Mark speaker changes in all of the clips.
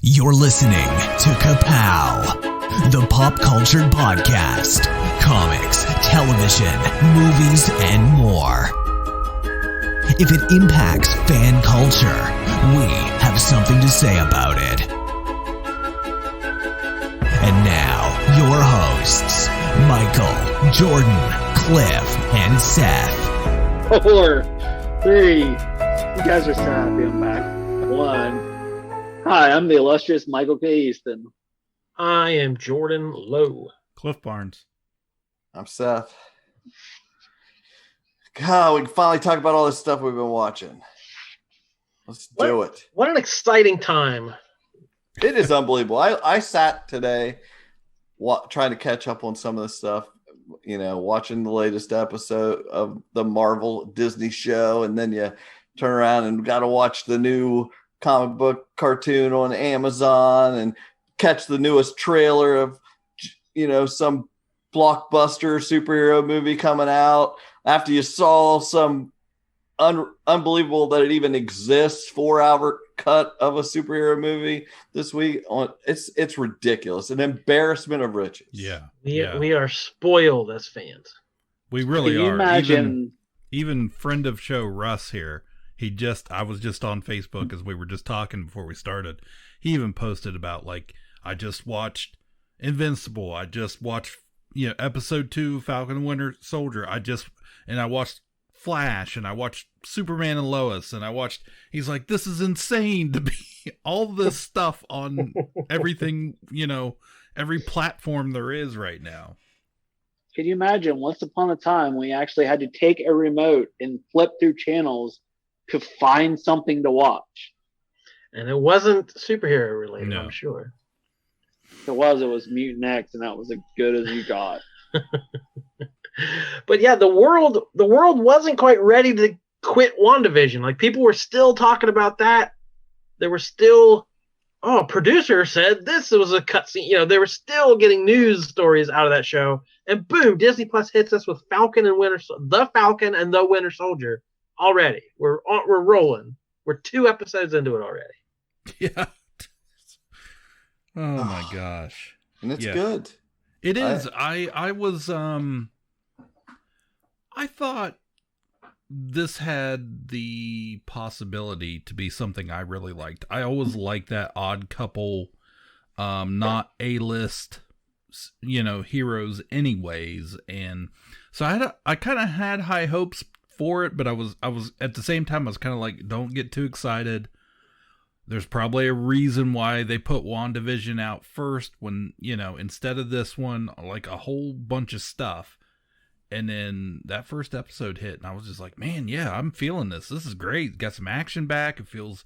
Speaker 1: You're listening to Ka-Pow, the pop culture podcast, comics, television, movies, and more. If it impacts fan culture, we have something to say about it. And now, your hosts, Michael, Jordan, Cliff, and Seth.
Speaker 2: 4, 3. You guys are so happy I'm back. 1. Hi, I'm the illustrious Michael K. Easton.
Speaker 3: I am Jordan Lowe.
Speaker 4: Cliff Barnes.
Speaker 5: I'm Seth. God, we can finally talk about all this stuff we've been watching. Let's do it.
Speaker 3: What an exciting time.
Speaker 5: It is unbelievable. I sat today trying to catch up on some of this stuff, watching the latest episode of the Marvel Disney show, and then you turn around and got to watch the new comic book cartoon on Amazon and catch the newest trailer of, some blockbuster superhero movie coming out after you saw some unbelievable that it even exists 4-hour cut of a superhero movie this week. It's ridiculous, an embarrassment of riches.
Speaker 3: We are spoiled as fans.
Speaker 4: We really
Speaker 2: Can you
Speaker 4: are.
Speaker 2: imagine?
Speaker 4: Even friend of show Russ here. I was just on Facebook as we were just talking before we started. He even posted about I just watched Invincible. I just watched episode 2 Falcon and Winter Soldier. I watched Flash, and I watched Superman and Lois, and he's like, this is insane to be all this stuff on everything, every platform there is right now.
Speaker 2: Can you imagine? Once upon a time, we actually had to take a remote and flip through channels to find something to watch.
Speaker 3: And it wasn't superhero related,
Speaker 4: No.
Speaker 3: I'm sure.
Speaker 2: It was Mutant X, and that was as good as you got.
Speaker 3: But yeah, the world wasn't quite ready to quit WandaVision. People were still talking about that. There were still, producer said this was a cutscene. They were still getting news stories out of that show. And boom, Disney Plus hits us with the Falcon and the Winter Soldier already. We're rolling. We're 2 episodes into it already.
Speaker 4: Yeah. Oh my gosh.
Speaker 5: And it's good.
Speaker 4: It is. I was I thought this had the possibility to be something I really liked. I always liked that odd couple, not A-list, heroes anyways. And so I kind of had high hopes for it, but I was at the same time, I was kind of like, don't get too excited. There's probably a reason why they put WandaVision out first when, instead of this one, a whole bunch of stuff. And then that first episode hit, and I was just like, man, yeah, I'm feeling this. This is great. Got some action back. It feels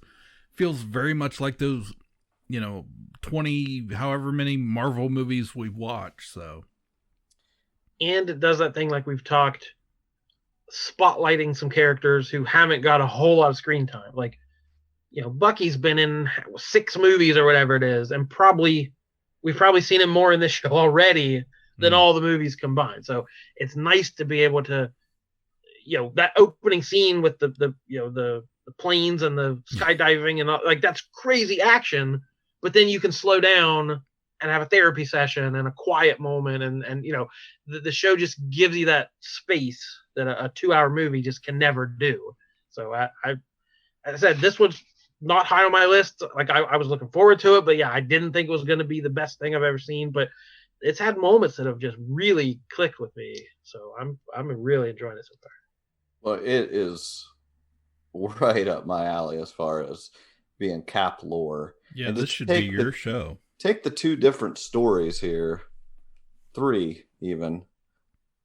Speaker 4: very much like those, 20, however many Marvel movies we've watched. So,
Speaker 3: And it does that thing like we've talked, spotlighting some characters who haven't got a whole lot of screen time. Bucky's been in 6 movies or whatever it is, and we've probably seen him more in this show already than all the movies combined. So it's nice to be able to, that opening scene with the planes and the skydiving and all, that's crazy action, but then you can slow down and have a therapy session and a quiet moment. And the show just gives you that space that a 2-hour movie just can never do. So I said, this was not high on my list. I was looking forward to it, but yeah, I didn't think it was going to be the best thing I've ever seen, but it's had moments that have just really clicked with me. So I'm really enjoying it so far.
Speaker 5: Well, it is right up my alley as far as being Cap lore.
Speaker 4: yeah,
Speaker 5: And
Speaker 4: this
Speaker 5: to
Speaker 4: should
Speaker 5: take
Speaker 4: be your show.
Speaker 5: Take the 2 different stories here, 3 even,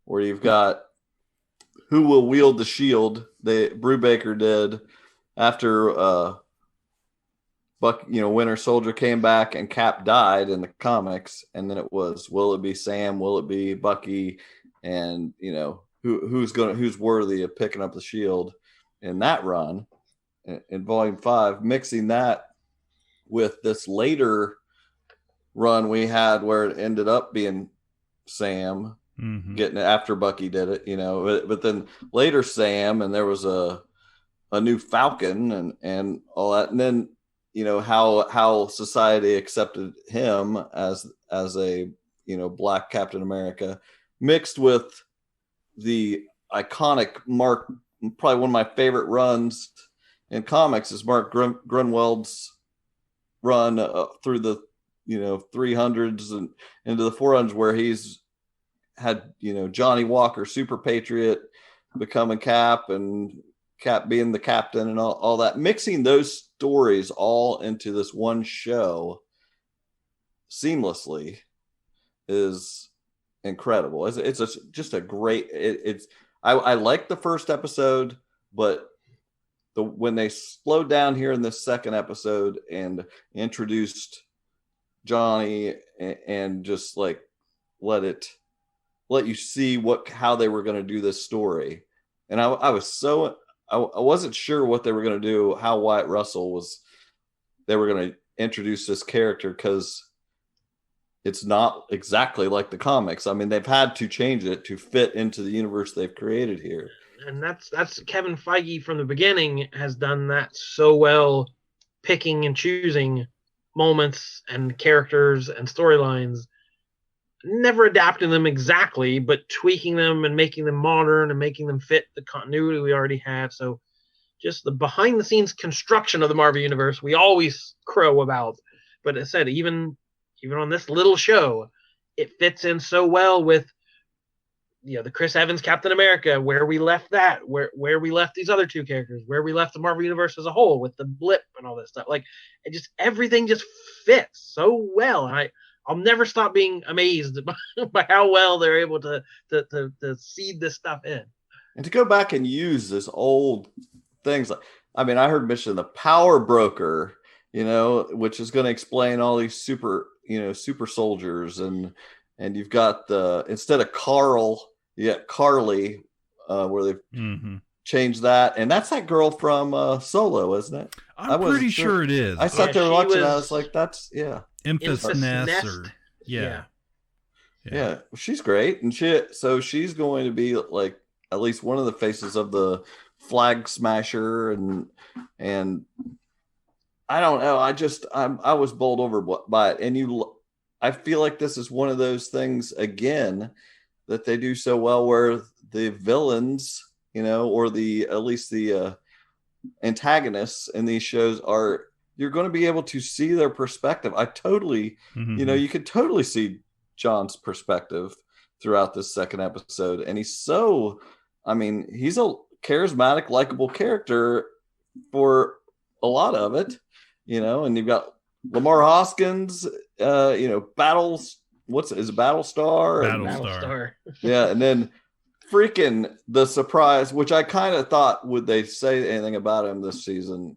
Speaker 5: where you've got who will wield the shield. Brubaker did after Winter Soldier came back and Cap died in the comics, and then it was, will it be Sam? Will it be Bucky? And who's worthy of picking up the shield in that run in Volume 5, mixing that with this later run we had where it ended up being Sam getting it after Bucky did it, but then later Sam, and there was a new Falcon and all that, and then how society accepted him as a Black Captain America, mixed with the iconic Mark, probably one of my favorite runs in comics is Mark Grunwald's run through the 300s and into the 400s, where he's had Johnny Walker, Super Patriot, becoming Cap, and Cap being the captain, and all that, mixing those stories all into this one show seamlessly is incredible. It's just a great. I like the first episode, but when they slowed down here in this second episode and introduced Johnny and just like let you see how they were going to do this story, and I wasn't sure what they were going to do, how Wyatt Russell they were going to introduce this character, because it's not exactly like the comics. I mean, they've had to change it to fit into the universe they've created here.
Speaker 3: And that's Kevin Feige from the beginning has done that so well, picking and choosing moments and characters and storylines, never adapting them exactly, but tweaking them and making them modern and making them fit the continuity we already have. So just the behind the scenes construction of the Marvel Universe, we always crow about. But as I said, even on this little show, it fits in so well with the Chris Evans Captain America, where we left that, where we left these other two characters, where we left the Marvel Universe as a whole with the blip and all this stuff. Like, everything just fits so well. And I'll never stop being amazed by how well they're able to seed this stuff in.
Speaker 5: And to go back and use this old things, I heard mention the Power Broker, which is going to explain all these super soldiers, and you've got instead of Carl, you got Carly, where they've changed that, and that's that girl from Solo, isn't it?
Speaker 4: I'm pretty sure it is.
Speaker 5: I sat there watching, I was like, that's
Speaker 4: Emphas Nest.
Speaker 5: Yeah, she's great, and she's going to be like at least one of the faces of the Flag Smasher, and I don't know. I was bowled over by it, and I feel like this is one of those things again that they do so well, where the villains, or at least the antagonists in these shows you're going to be able to see their perspective. I totally, you could totally see John's perspective throughout this second episode, and he's a charismatic, likable character for a lot of it. And you've got Lamar Hoskins, Battles. Is it Battlestar?
Speaker 3: Battlestar.
Speaker 5: Yeah, and then freaking the surprise, which I kind of thought, would they say anything about him this season?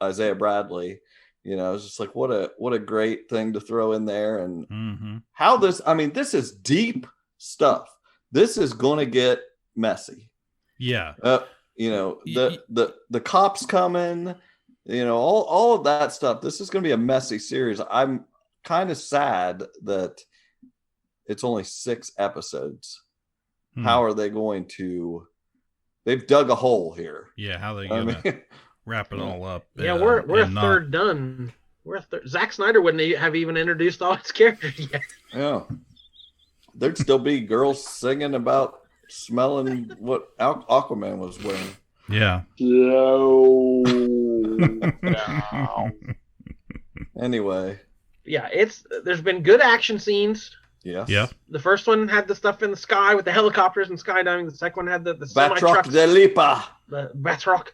Speaker 5: Isaiah Bradley. It's just like what a great thing to throw in there, and how this. This is deep stuff. This is going to get messy.
Speaker 4: Yeah.
Speaker 5: The cops coming. All of that stuff. This is going to be a messy series. I'm kind of sad that it's only 6 episodes. How are they going to? They've dug a hole here.
Speaker 4: Yeah, how are they going to wrap it all up?
Speaker 3: Yeah, we're a third done. Zack Snyder wouldn't have even introduced all his characters yet.
Speaker 5: Yeah, there'd still be girls singing about smelling what Aquaman was wearing.
Speaker 4: Yeah.
Speaker 2: No.
Speaker 5: Anyway.
Speaker 3: Yeah, there's been good action scenes.
Speaker 5: Yes.
Speaker 4: Yeah.
Speaker 3: The first one had the stuff in the sky with the helicopters and skydiving. The second one had the
Speaker 5: Batroc
Speaker 3: semi-trucks.
Speaker 5: de Lipa.
Speaker 3: The Batroc.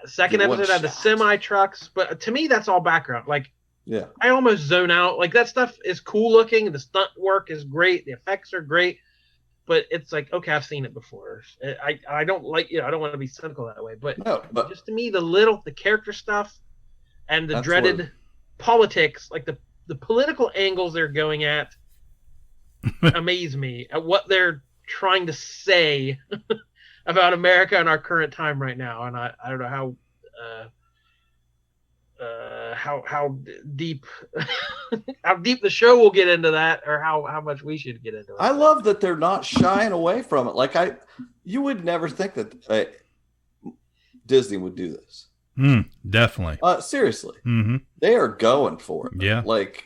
Speaker 3: Second episode had the semi-trucks. But to me, that's all background. Like,
Speaker 5: yeah,
Speaker 3: I almost zone out. Like, that stuff is cool looking. The stunt work is great. The effects are great. But it's like, okay, I've seen it before. I don't like, I don't want to be cynical that way. But just to me, the character stuff and the dreaded politics, like the political angles they're going at, amaze me at what they're trying to say about America and our current time right now. And I don't know how deep how deep the show will get into that, or how much we should get into it.
Speaker 5: I love that they're not shying away from it. Like you would never think that Disney would do this.
Speaker 4: Definitely.
Speaker 5: Seriously,
Speaker 4: Mm-hmm.
Speaker 5: they are going for it.
Speaker 4: Yeah.
Speaker 5: Like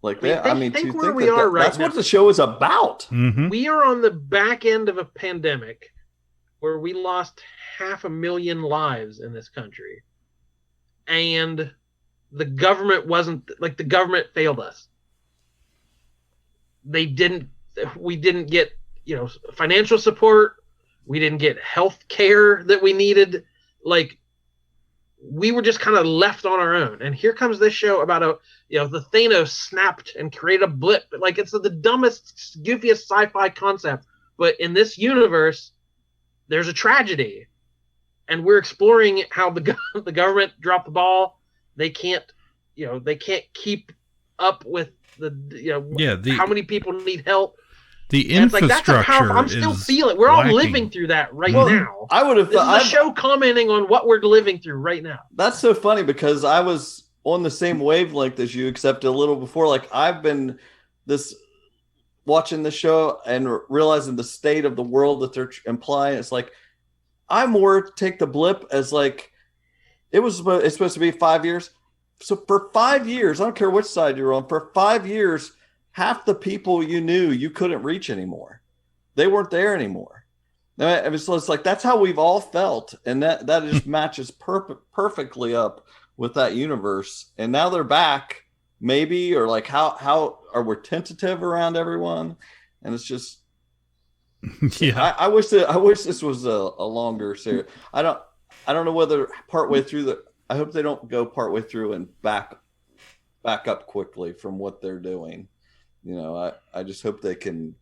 Speaker 3: Think where we are right
Speaker 5: that's
Speaker 3: now.
Speaker 5: what the show is about.
Speaker 4: Mm-hmm.
Speaker 3: We are on the back end of a pandemic where we lost 500,000 lives in this country. And the government the government failed us. We didn't get, financial support. We didn't get health care that we needed. Like, we were just kind of left on our own. And here comes this show about the Thanos snapped and created a blip. Like, it's the dumbest, goofiest sci-fi concept. But in this universe, there's a tragedy. And we're exploring how the government dropped the ball. They can't keep up with how many people need help.
Speaker 4: The
Speaker 3: And it's
Speaker 4: infrastructure
Speaker 3: that's I'm still feeling. We're all living through that right now.
Speaker 5: I would have thought
Speaker 3: this is a show commenting on what we're living through right now.
Speaker 5: That's so funny because I was on the same wavelength as you, except a little before. Like, I've been watching the show and realizing the state of the world that they're implying. It's like, I more take the blip as like it's supposed to be 5 years. So for 5 years, I don't care which side you're on, for 5 years, half the people you knew you couldn't reach anymore. They weren't there anymore. So it's like, that's how we've all felt. And that just matches perfectly up with that universe. And now they're back, maybe, or like how are we tentative around everyone? And it's just,
Speaker 4: yeah.
Speaker 5: I wish this was a longer series. I don't know whether partway through I hope they don't go partway through and back up quickly from what they're doing. I just hope they can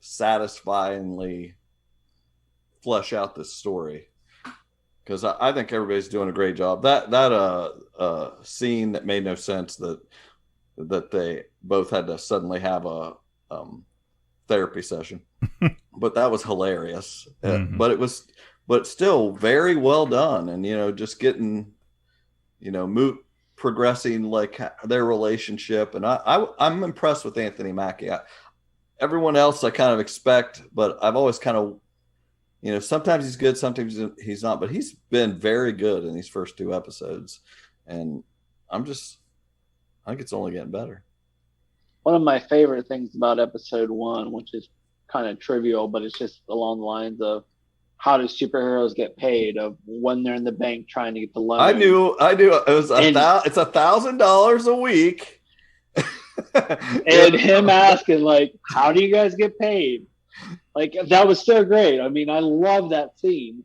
Speaker 5: satisfyingly flesh out this story, because I think everybody's doing a great job. That scene that made no sense, that they both had to suddenly have a therapy session, but that was hilarious.
Speaker 4: Mm-hmm.
Speaker 5: But still very well done, and just getting progressing like their relationship. And I'm impressed with Anthony Mackie. Everyone else I kind of expect, but I've always kind of, sometimes he's good, sometimes he's not, but he's been very good in these first 2 episodes. And I think it's only getting better.
Speaker 2: One of my favorite things about episode 1, which is kind of trivial, but it's just along the lines of, how do superheroes get paid? Of when they're in the bank trying to get the loan.
Speaker 5: I knew it was it's $1,000 a week.
Speaker 2: And him asking, like, how do you guys get paid? Like, that was so great. I mean, I love that scene.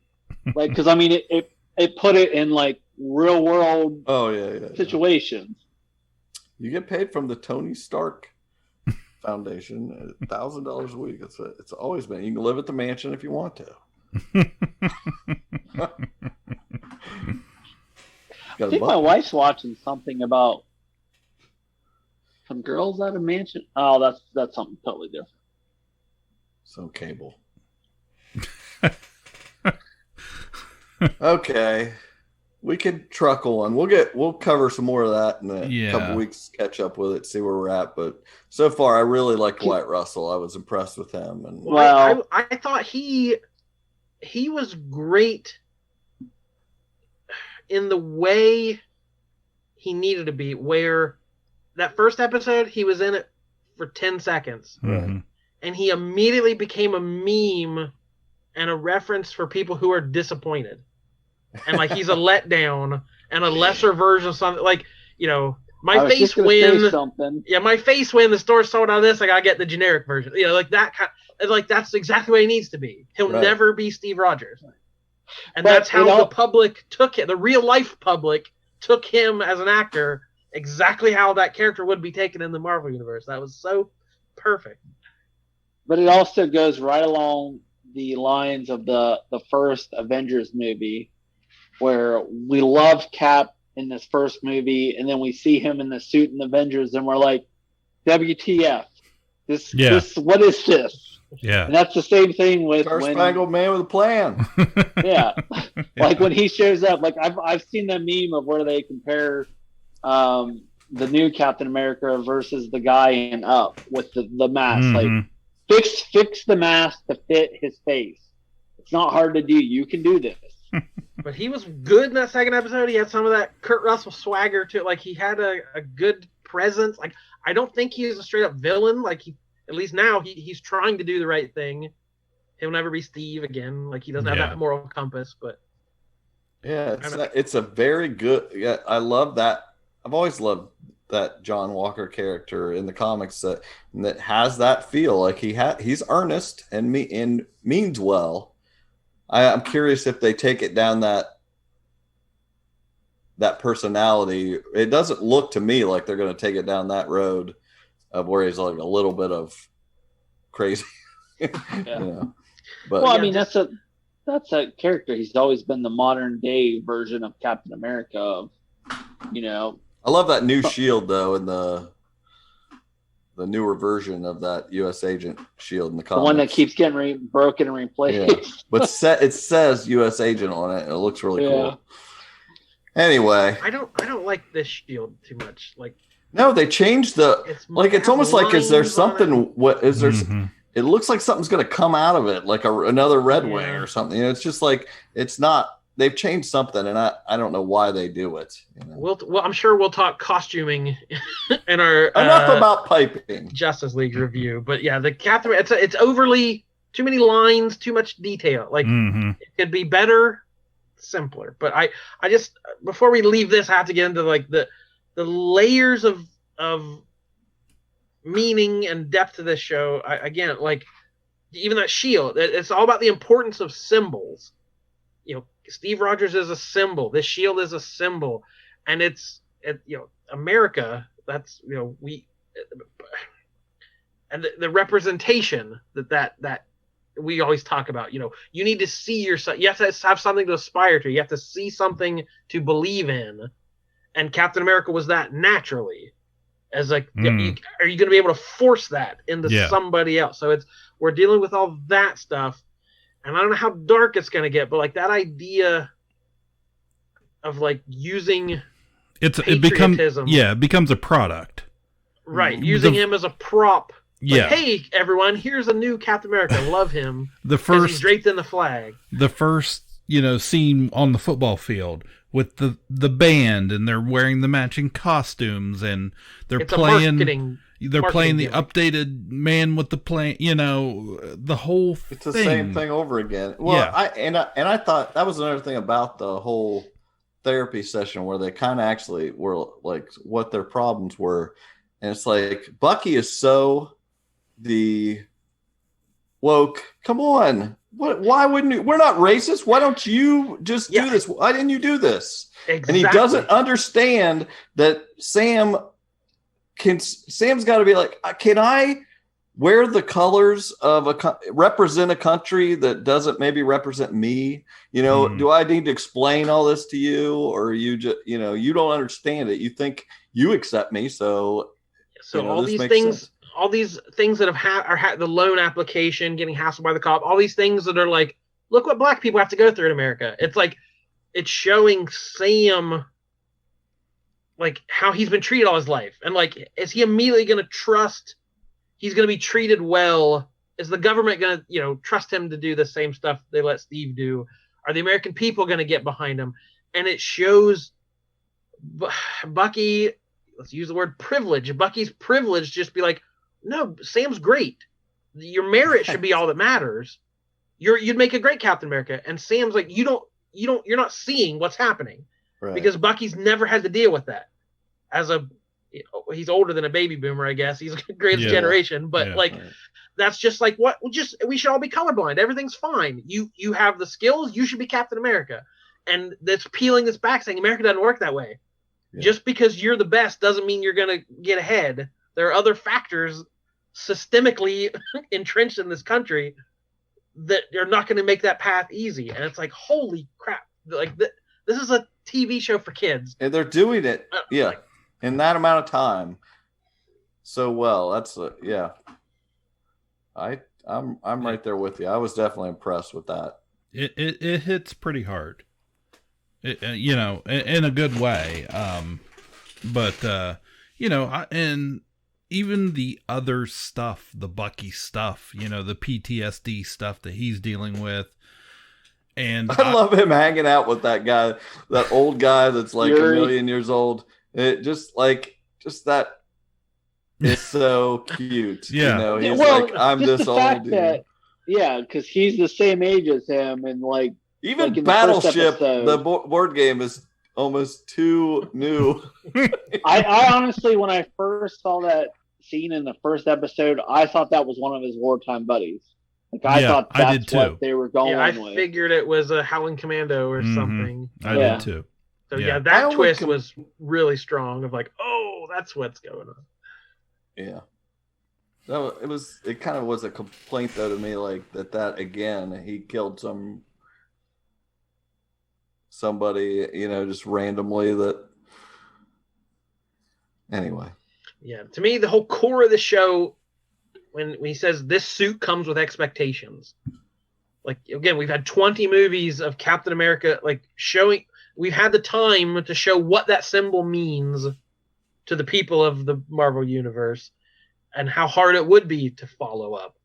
Speaker 2: Like, because I mean, it put it in like real world situations.
Speaker 5: You get paid from the Tony Stark Foundation, $1,000 a week. It's always been. You can live at the mansion if you want to.
Speaker 2: I think my wife's watching something about some girls at a mansion. Oh, that's something totally different.
Speaker 5: So cable. Okay, we could truckle on. We'll cover some more of that in a couple weeks. Catch up with it, see where we're at. But so far, I really liked Wyatt Russell. I was impressed with him. And
Speaker 3: I thought he was great in the way he needed to be, where that first episode, he was in it for 10 seconds.
Speaker 4: Mm-hmm.
Speaker 3: And he immediately became a meme and a reference for people who are disappointed. And like, he's a letdown and a lesser version of something. Like, my face when the store sold out of this, I gotta get the generic version. Like that kind. Like, that's exactly what he needs to be. He'll never be Steve Rogers. And that's how the public took it. The real life public took him as an actor exactly how that character would be taken in the Marvel universe. That was so perfect.
Speaker 2: But it also goes right along the lines of the first Avengers movie, where we love Cap in this first movie, and then we see him in the suit in Avengers, and we're like, WTF. This what is this?
Speaker 4: Yeah.
Speaker 2: And that's the same thing with
Speaker 5: Star-Spangled Man with a Plan.
Speaker 2: Yeah. Like when he shows up, like I've seen that meme of where they compare the new Captain America versus the guy in Up with the mask.
Speaker 4: Mm-hmm.
Speaker 2: Like fix the mask to fit his face. It's not hard to do. You can do this.
Speaker 3: But he was good in that second episode. He had some of that Kurt Russell swagger to it. Like, he had a good presence. Like, I don't think he's a straight up villain. Like, at least now he's trying to do the right thing. He'll never be Steve again. Like, he doesn't have that moral compass, but
Speaker 5: yeah, it's a very good. Yeah, I love that. I've always loved that John Walker character in the comics that has that feel. Like he's earnest and means well. I'm curious if they take it down that personality. It doesn't look to me like they're going to take it down that road of where he's like a little bit of crazy.
Speaker 2: Yeah.
Speaker 5: You know? But
Speaker 2: well, I mean, that's a character. He's always been the modern day version of Captain America. Of, you know,
Speaker 5: I love that new shield though, in the newer version of that U.S. Agent shield in the comics.
Speaker 2: The one that keeps getting broken and replaced.
Speaker 5: Yeah. But it says U.S. Agent on it, and it looks really cool. Anyway,
Speaker 3: I don't like this shield too much. Like,
Speaker 5: no, they changed it's almost like, is there something? What is there?
Speaker 4: Mm-hmm.
Speaker 5: It looks like something's going to come out of it, like another Red Wing or something. You know, it's just like it's not. They've changed something, and I don't know why they do it. You know?
Speaker 3: Well, I'm sure we'll talk costuming in our
Speaker 5: enough about piping
Speaker 3: Justice League review. But yeah, the Captain, it's overly too many lines, too much detail. Like it could be better, simpler. But I just before we leave this, I have to get into like the layers of meaning and depth to this show. Again, like even that shield, it's all about the importance of symbols. You know, Steve Rogers is a symbol. This shield is a symbol, and it's America. That's and the representation that we always talk about. You know, you need to see yourself. You have to have something to aspire to. You have to see something to believe in, and Captain America was that naturally. As like, are you going to be able to force that into somebody else? So we're dealing with all that stuff. And I don't know how dark it's going to get, but like that idea of like using
Speaker 4: it becomes a product.
Speaker 3: Right. Using him as a prop. Like, hey, everyone, here's a new Captain America. Love him. He's draped in the flag.
Speaker 4: The first, scene on the football field with the band, and they're wearing the matching costumes, and they're playing the updated Man with the Plan, the whole thing.
Speaker 5: It's the same thing over again. Well, I thought that was another thing about the whole therapy session where they kind of actually were like what their problems were. And it's like, Bucky is so the woke. Come on. Why wouldn't you? We're not racist. Why don't you just do this? Why didn't you do this?
Speaker 3: Exactly.
Speaker 5: And he doesn't understand that Sam's got to be like, can I wear the colors of represent a country that doesn't maybe represent me? Do I need to explain all this to you, or you just, you don't understand it. You think you accept me. So
Speaker 3: all these things, sense. All these things that are the loan application, getting hassled by the cop, all these things that are like, look what black people have to go through in America. It's like, it's showing Sam like how he's been treated all his life. And like, is he immediately going to trust he's going to be treated well? Is the government going to, trust him to do the same stuff they let Steve do? Are the American people going to get behind him? And it shows Bucky, let's use the word privilege. Bucky's privilege just be like, no, Sam's great. Your merit should be all that matters. You'd make a great Captain America. And Sam's like, you're not seeing what's happening. Right. Because Bucky's never had to deal with that. He's older than a baby boomer, I guess. He's the greatest generation. But that's just like we should all be colorblind. Everything's fine. You have the skills. You should be Captain America. And that's peeling this back, saying America doesn't work that way. Yeah. Just because you're the best doesn't mean you're going to get ahead. There are other factors systemically entrenched in this country that are not going to make that path easy. And it's like, holy crap. Like this is a TV show for kids.
Speaker 5: And they're doing it. In that amount of time. So well, that's I'm right there with you. I was definitely impressed with that.
Speaker 4: It hits pretty hard. In a good way. And even the other stuff, the Bucky stuff, the PTSD stuff that he's dealing with, And
Speaker 5: I love him hanging out with that guy, that old guy that's like
Speaker 2: Yuri.
Speaker 5: a million years old. It just that is so cute.
Speaker 4: Yeah.
Speaker 5: You know, he's
Speaker 2: Well,
Speaker 5: like, I'm
Speaker 2: just
Speaker 5: this
Speaker 2: the
Speaker 5: old.
Speaker 2: fact
Speaker 5: Dude.
Speaker 2: that, yeah, because he's the same age as him, and like
Speaker 5: Even
Speaker 2: like in the first
Speaker 5: Battleship,
Speaker 2: episode-
Speaker 5: the board game, is almost too new.
Speaker 2: I honestly, when I first saw that scene in the first episode, I thought that was one of his wartime buddies. Like I
Speaker 4: Yeah,
Speaker 2: thought
Speaker 4: I
Speaker 2: that's
Speaker 4: did too.
Speaker 2: what they were going
Speaker 3: Yeah, I
Speaker 2: with.
Speaker 3: figured it was a Howling Commando or
Speaker 4: Mhm.
Speaker 3: something.
Speaker 4: I
Speaker 2: Yeah.
Speaker 4: did too.
Speaker 3: So
Speaker 4: Yeah.
Speaker 3: yeah,
Speaker 5: I
Speaker 3: that
Speaker 5: only
Speaker 3: twist
Speaker 5: com-
Speaker 3: was really strong. Of like, oh, that's what's going on.
Speaker 5: Yeah. No, it kind of was a complaint though to me, like that again, he killed somebody, you know, just randomly that anyway.
Speaker 3: Yeah, to me, the whole core of the show, when he says this suit comes with expectations. Like again, we've had 20 movies of Captain America, like showing. We've had the time to show what that symbol means to the people of the Marvel universe, and how hard it would be to follow up.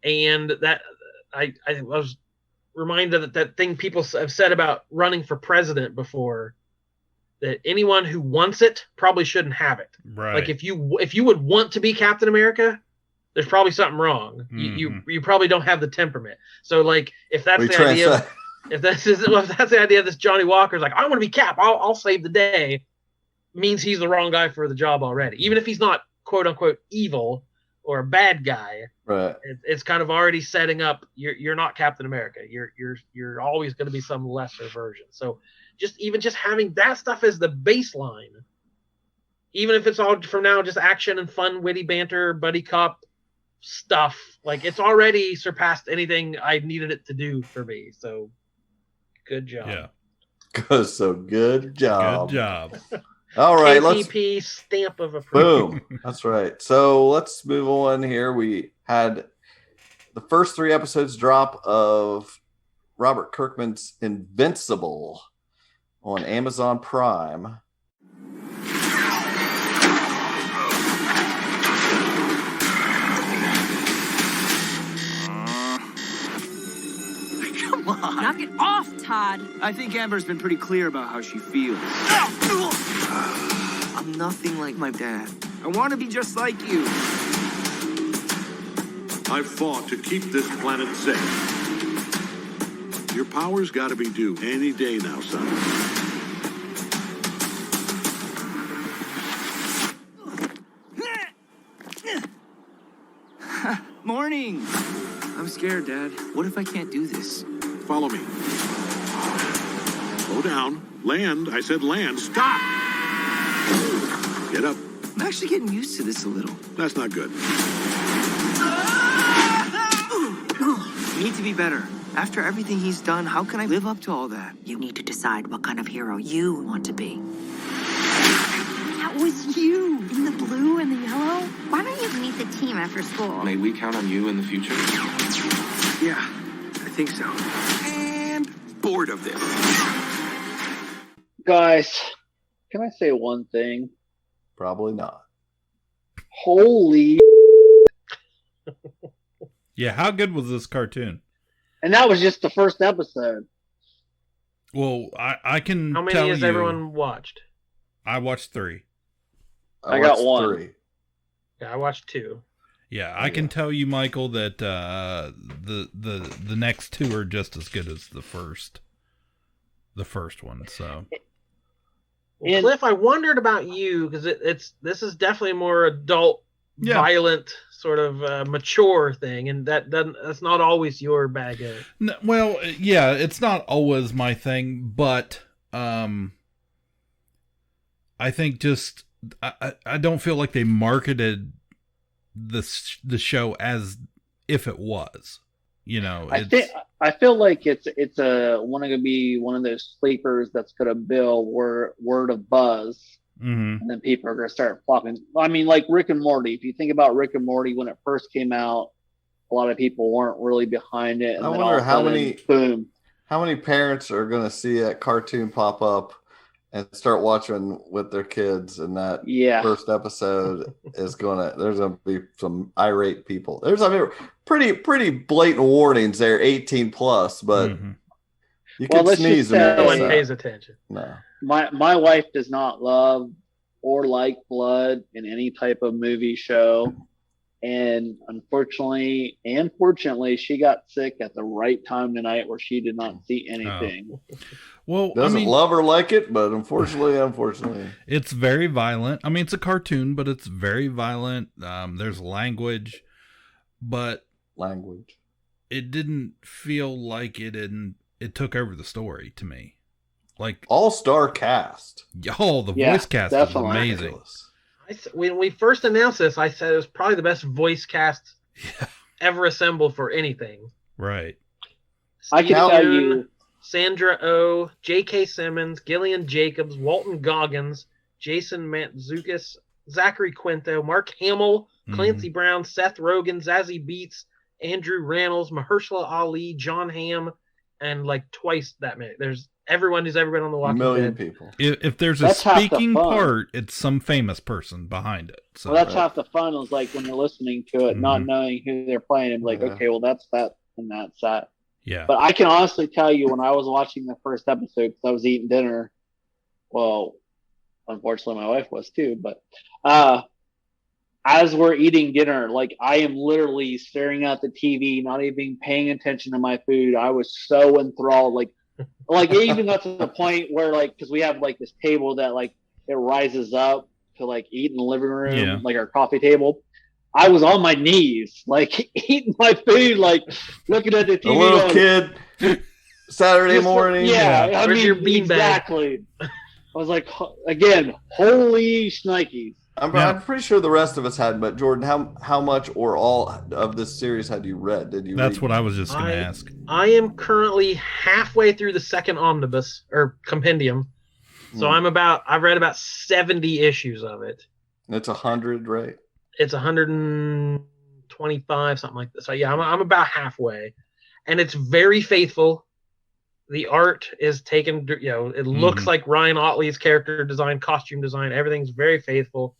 Speaker 3: And that I was reminded that thing people have said about running for president before, that anyone who wants it probably shouldn't have it.
Speaker 4: Right.
Speaker 3: Like if you would want to be Captain America, there's probably something wrong. You probably don't have the temperament. So like if that's the idea, if that's the idea, this Johnny Walker's like, I want to be Cap, I'll save the day, means he's the wrong guy for the job already. Even if he's not quote unquote evil or a bad guy,
Speaker 5: Right.
Speaker 3: it's kind of already setting up. You're not Captain America. You're always going to be some lesser version. So just having that stuff as the baseline, even if it's all from now just action and fun, witty banter, buddy cop stuff, like it's already surpassed anything I needed it to do for me. So good job.
Speaker 4: Yeah.
Speaker 5: So good job.
Speaker 4: Good job.
Speaker 5: All right,
Speaker 3: KPP stamp of approval.
Speaker 5: boom. That's right. So let's move on here. We had the first 3 episodes drop of Robert Kirkman's Invincible on Amazon Prime.
Speaker 6: Come on.
Speaker 7: Knock it off, Todd.
Speaker 6: I think Amber's been pretty clear about how she feels. I'm nothing like my dad. I want to be just like you.
Speaker 8: I've fought to keep this planet safe. Your power's got to be due any day now, son.
Speaker 6: Morning. I'm scared, Dad. What if I can't do this?
Speaker 8: Follow me. Slow down. Land. I said land. Stop! Get up.
Speaker 6: I'm actually getting used to this a little.
Speaker 8: That's not good.
Speaker 6: You need to be better. After everything he's done, how can I live up to all that?
Speaker 7: You need to decide what kind of hero you want to be. That was you in the blue and the yellow.
Speaker 9: Why don't you meet the team after school?
Speaker 6: May we count on you in the future? Yeah, I think so. And bored of this.
Speaker 2: Guys, can I say one thing?
Speaker 5: Probably not.
Speaker 2: Holy,
Speaker 4: Yeah, how good was this cartoon?
Speaker 2: and that was just the first episode.
Speaker 4: Well, I can
Speaker 3: How many
Speaker 4: tell
Speaker 3: has
Speaker 4: you,
Speaker 3: everyone watched?
Speaker 4: I watched 3.
Speaker 2: I got
Speaker 5: watched
Speaker 2: one.
Speaker 5: 3.
Speaker 3: Yeah, I watched 2.
Speaker 4: Yeah, I can tell you, Michael, that the next 2 are just as good as the first one. So
Speaker 3: Well,
Speaker 2: And-
Speaker 3: Cliff, I wondered about you because this is definitely more adult,
Speaker 4: Yeah.
Speaker 3: violent, sort of mature thing, and that's not always your bag of.
Speaker 4: well, yeah, it's not always my thing, but I think just I don't feel like they marketed the show as if it was, you know.
Speaker 2: I feel like it's going to be one of those sleepers that's going to build word of buzz,
Speaker 4: Mhm.
Speaker 2: and then people are going to start flocking. I mean, like Rick and Morty. If you think about Rick and Morty when it first came out, a lot of people weren't really behind it. And
Speaker 5: I
Speaker 2: then
Speaker 5: wonder
Speaker 2: all of a
Speaker 5: how
Speaker 2: sudden,
Speaker 5: many-
Speaker 2: boom.
Speaker 5: How many parents are going to see that cartoon pop up and start watching with their kids? And that
Speaker 2: Yeah.
Speaker 5: first episode is there's going to be some irate people. There's, pretty blatant warnings there, 18 plus, but
Speaker 4: Mhm.
Speaker 5: You
Speaker 2: Well,
Speaker 5: can
Speaker 2: let's
Speaker 5: sneeze
Speaker 2: just
Speaker 5: and
Speaker 2: say-
Speaker 3: No
Speaker 5: miss
Speaker 3: one
Speaker 5: that.
Speaker 3: pays attention.
Speaker 5: No.
Speaker 2: My wife does not love or like blood in any type of movie show. And unfortunately and fortunately, she got sick at the right time tonight where she did not see anything.
Speaker 4: Well,
Speaker 5: Doesn't
Speaker 4: I mean,
Speaker 5: love or like it, but unfortunately,
Speaker 4: it's very violent. I mean, it's a cartoon, but it's very violent. There's language, but
Speaker 5: language.
Speaker 4: it didn't feel like it took over the story to me. Like
Speaker 5: all-star cast.
Speaker 4: Oh, the
Speaker 2: Yeah,
Speaker 4: voice cast
Speaker 2: definitely.
Speaker 4: is amazing.
Speaker 3: When we first announced this, I said it was probably the best voice cast ever assembled for anything.
Speaker 4: Right.
Speaker 2: I can
Speaker 3: Steve
Speaker 2: tell
Speaker 3: Yoon,
Speaker 2: you,
Speaker 3: Sandra Oh, J.K. Simmons, Gillian Jacobs, Walton Goggins, Jason Mantzoukas, Zachary Quinto, Mark Hamill, Clancy Brown, Seth Rogen, Zazie Beetz, Andrew Rannells, Mahershala Ali, John Hamm, and like twice that many. There's everyone who's ever been on The Walking
Speaker 5: million
Speaker 3: Dead.
Speaker 5: people.
Speaker 4: If there's a
Speaker 2: That's half the
Speaker 4: speaking
Speaker 2: fun.
Speaker 4: part, it's some famous person behind it. So
Speaker 2: well, that's half the fun is like when you're listening to it, not knowing who they're playing, and like,
Speaker 5: Yeah.
Speaker 2: okay, well, that's that and that's that.
Speaker 4: yeah.
Speaker 2: But I can honestly tell you, when I was watching the first episode, because I was eating dinner, well, unfortunately, my wife was too, but as we're eating dinner, like I am literally staring at the TV, not even paying attention to my food. I was so enthralled, like it even got to the point where, like, because we have like this table that like it rises up to like eat in the living room,
Speaker 4: Yeah.
Speaker 2: like our coffee table. I was on my knees, like eating my food, like looking at the TV.
Speaker 5: A little
Speaker 2: going,
Speaker 5: kid, Saturday
Speaker 2: Just-
Speaker 5: morning.
Speaker 2: Yeah, I
Speaker 3: Where's
Speaker 2: mean,
Speaker 3: your beanbag?
Speaker 2: exactly. I was like, again, holy shnikes.
Speaker 5: I'm
Speaker 4: Now-
Speaker 5: pretty sure the rest of us had, but Jordan, how much or all of this series had you read? Did you?
Speaker 4: That's
Speaker 5: read?
Speaker 4: what I was just going to ask.
Speaker 3: I am currently halfway through the second omnibus or compendium. So I've read about 70 issues of it.
Speaker 5: It's 100, right?
Speaker 3: It's 125, something like that. So yeah, I'm about halfway, and it's very faithful. The art is taken, it looks like Ryan Otley's character design, costume design, everything's very faithful.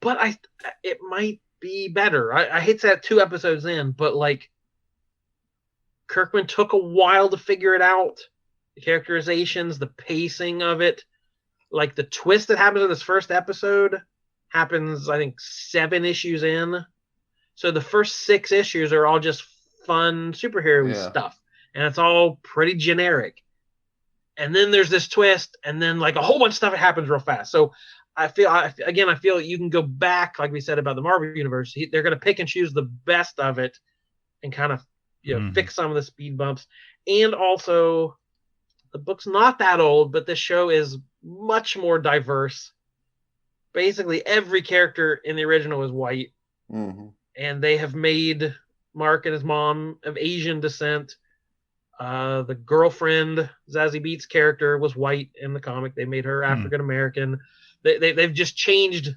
Speaker 3: But it might be better. I hate to say that 2 episodes in, but like Kirkman took a while to figure it out. The characterizations, the pacing of it, like the twist that happens in this first episode happens, I think, 7 issues in. So the first 6 issues are all just fun superhero stuff, and it's all pretty generic. And then there's this twist, and then like a whole bunch of stuff happens real fast. So I feel you can go back, like we said about the Marvel Universe. They're going to pick and choose the best of it, and kind of fix some of the speed bumps. And also, the book's not that old, but this show is much more diverse. Basically, every character in the original is white, and they have made Mark and his mom of Asian descent. The girlfriend, Zazie Beetz' character, was white in the comic. They made her African American. They've just changed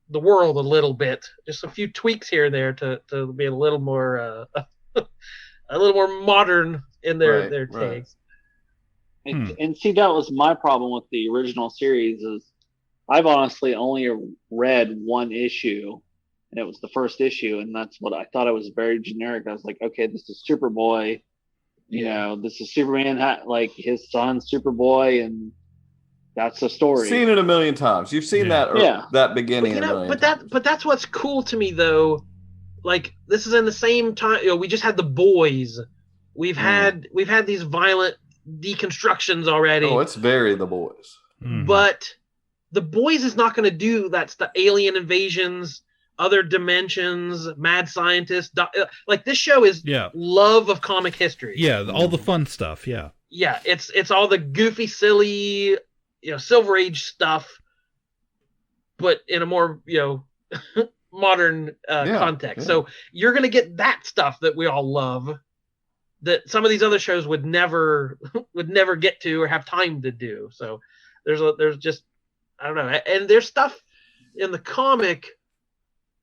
Speaker 3: the world a little bit, just a few tweaks here and there to be a little more modern in their takes.
Speaker 2: And see, that was my problem with the original series. Is I've honestly only read 1 issue, and it was the first issue, and that's what I thought. It was very generic. I was like, okay, this is Superboy. This is Superman, like his son, Superboy, and that's the story.
Speaker 5: Seen it a million times. You've seen that that beginning a million times.
Speaker 3: But that's what's cool to me, though. Like, this is in the same time. We just had The Boys. We've had these violent deconstructions already.
Speaker 5: Oh, it's very The Boys.
Speaker 3: But The Boys is not going to do that's the alien invasions, other dimensions, mad scientists. Like, this show is love of comic history.
Speaker 4: Yeah, all the fun stuff. Yeah.
Speaker 3: Yeah, it's all the goofy, silly, Silver Age stuff, but in a more modern context.
Speaker 5: Yeah.
Speaker 3: So you're going to get that stuff that we all love, that some of these other shows would never get to or have time to do. So there's just, I don't know. And there's stuff in the comic,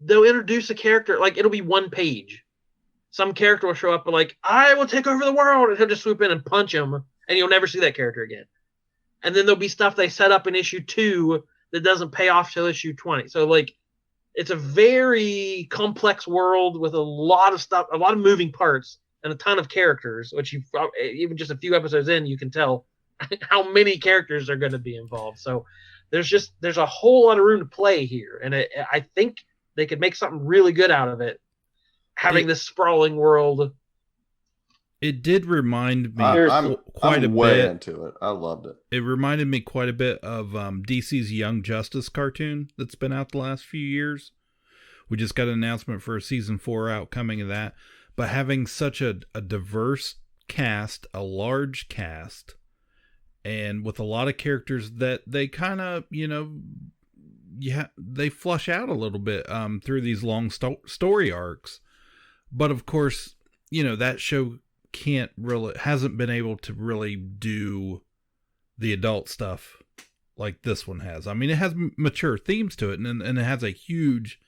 Speaker 3: they'll introduce a character, like it'll be 1 page. Some character will show up and like, I will take over the world, and he'll just swoop in and punch him, and you'll never see that character again. And then there'll be stuff they set up in issue 2 that doesn't pay off till issue 20. So like, it's a very complex world with a lot of stuff, a lot of moving parts and a ton of characters, which you even just a few episodes in, you can tell how many characters are going to be involved. So there's a whole lot of room to play here, and I think they could make something really good out of it, having this sprawling world.
Speaker 4: It did remind me
Speaker 5: I'm way into it. I loved it.
Speaker 4: It reminded me quite a bit of DC's Young Justice cartoon that's been out the last few years. We just got an announcement for season 4 outcoming of that. But having such a diverse cast, a large cast, and with a lot of characters that they kind of, they flush out a little bit through these long story arcs. But of course, that show hasn't been able to really do the adult stuff like this one has. I mean, it has mature themes to it, and it has a huge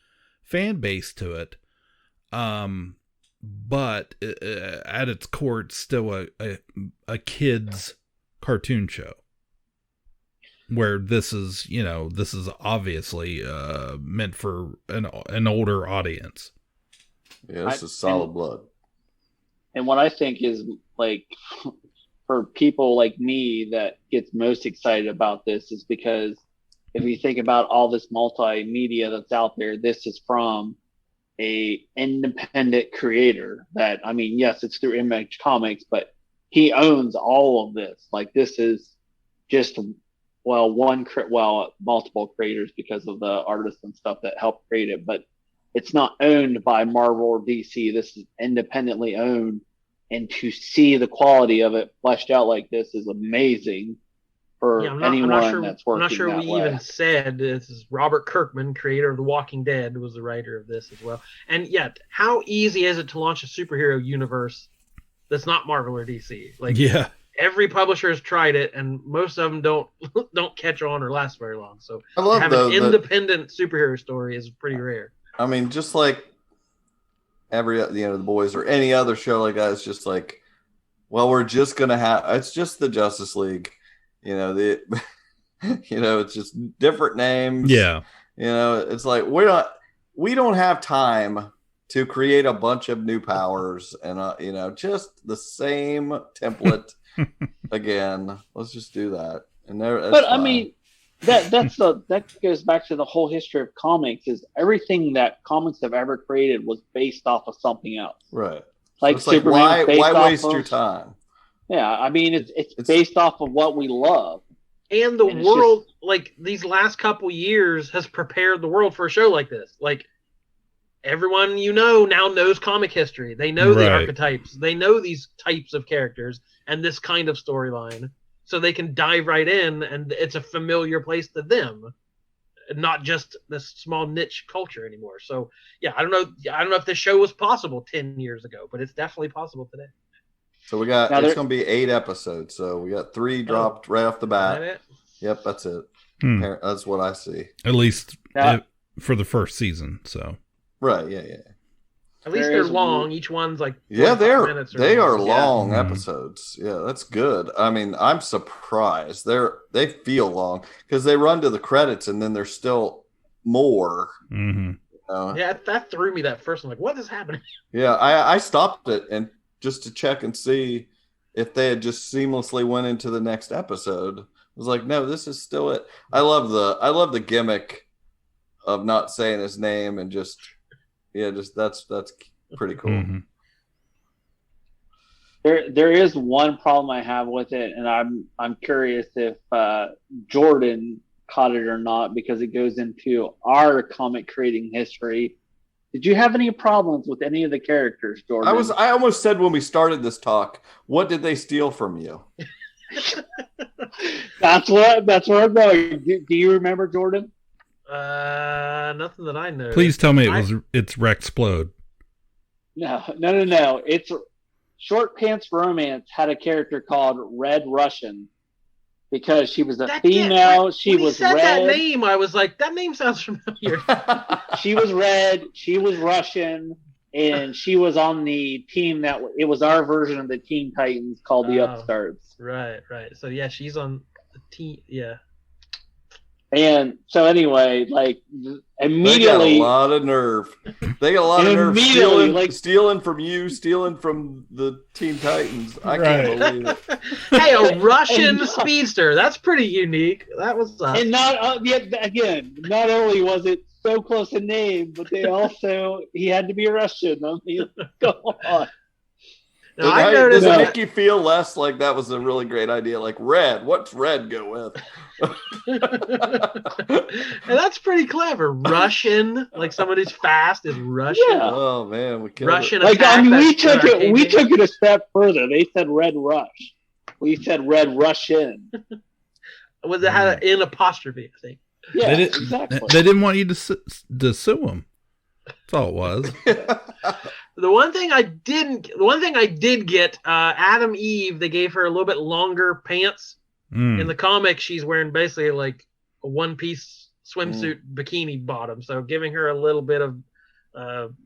Speaker 4: fan base to it. But at its core, it's still a kid's cartoon show, where this is obviously meant for an older audience.
Speaker 5: Yeah, this is solid blood.
Speaker 2: And what I think is, like, for people like me that gets most excited about this is because if you think about all this multimedia that's out there, this is from a independent creator that, I mean, yes, it's through Image Comics, but he owns all of this. Like, this is just, multiple creators because of the artists and stuff that helped create it, but it's not owned by Marvel or DC. This is independently owned, and to see the quality of it fleshed out like this is amazing for anyone that's working.
Speaker 3: I'm not sure
Speaker 2: that
Speaker 3: we
Speaker 2: way.
Speaker 3: even said this is Robert Kirkman, creator of The Walking Dead, was the writer of this as well. And yet, how easy is it to launch a superhero universe that's not Marvel or DC? Like,
Speaker 4: yeah,
Speaker 3: every publisher has tried it, and most of them don't catch on or last very long. So
Speaker 5: I love
Speaker 3: an independent superhero story is pretty rare.
Speaker 5: I mean, just like every the Boys or any other show like that, it's just like, well, we're just gonna have it's just the Justice League, it's just different names.
Speaker 4: Yeah,
Speaker 5: it's like we don't have time to create a bunch of new powers and just the same template again. Let's just do that. And
Speaker 2: I mean, that goes back to the whole history of comics. Is everything that comics have ever created was based off of something else,
Speaker 5: right?
Speaker 2: Like
Speaker 5: so
Speaker 2: Superman.
Speaker 5: Why waste your time?
Speaker 2: Yeah, I mean, it's based off of what we love,
Speaker 3: and the world. Like, these last couple years has prepared the world for a show like this. Like, everyone now knows comic history. They know the archetypes. They know these types of characters and this kind of storyline. So they can dive right in, and it's a familiar place to them, not just this small niche culture anymore. So, yeah, I don't know if this show was possible 10 years ago, but it's definitely possible today.
Speaker 5: So it's going to be 8 episodes. So we got 3 dropped right off the bat.
Speaker 3: Is that it?
Speaker 5: Yep, that's it. That's what I see.
Speaker 4: At least for the first season. So
Speaker 5: right, yeah.
Speaker 3: At least they're long. Each one's like
Speaker 5: they are long episodes. Yeah, that's good. I mean, I'm surprised. They feel long because they run to the credits and then there's still more.
Speaker 4: Mm-hmm.
Speaker 3: Yeah, that threw me that first. I'm like, what is happening?
Speaker 5: Yeah, I stopped it and just to check and see if they had just seamlessly went into the next episode. I was like, no, this is still it. I love the gimmick of not saying his name and just that's pretty cool.
Speaker 4: Mm-hmm.
Speaker 2: There is one problem I have with it, and I'm curious if Jordan caught it or not, because it goes into our comic creating history. Did you have any problems with any of the characters, Jordan?
Speaker 5: I almost said when we started this talk, what did they steal from you?
Speaker 2: That's where I'm going. Do you remember, Jordan?
Speaker 3: Nothing that I know.
Speaker 4: Please tell me it's Rexplode.
Speaker 2: No. It's Short Pants Romance had a character called Red Russian because she was a female. She was red.
Speaker 3: That name, I was like, that name sounds familiar.
Speaker 2: She was red. She was Russian, and she was on the team it was our version of the Teen Titans called the Upstarts.
Speaker 3: Right. So yeah, she's on the team. Yeah.
Speaker 2: And so anyway, like immediately,
Speaker 5: they got a lot of nerve. They got a lot of nerve stealing from you, stealing from the Teen Titans. I can't believe it.
Speaker 3: Hey, a Russian speedster. That's pretty unique. That was
Speaker 2: and not yet again. Not only was it so close in name, but he had to be Russian. I mean, go on.
Speaker 5: Now, does it make you feel less like that was a really great idea? Like red, what's red go with?
Speaker 3: And that's pretty clever. Russian, like someone who's fast is Russian.
Speaker 2: Yeah.
Speaker 5: Oh man, we killed
Speaker 3: Russian.
Speaker 5: It.
Speaker 2: Like I mean, we took it a step further. They said Red Rush. We said Red Russian.
Speaker 3: Was it had an apostrophe? I think.
Speaker 2: Yeah, exactly.
Speaker 4: They didn't want you to sue them. That's all it was.
Speaker 3: The one thing I did get, Adam Eve, they gave her a little bit longer pants. In the comic, she's wearing basically like a one-piece swimsuit bikini bottom, so giving her a little bit of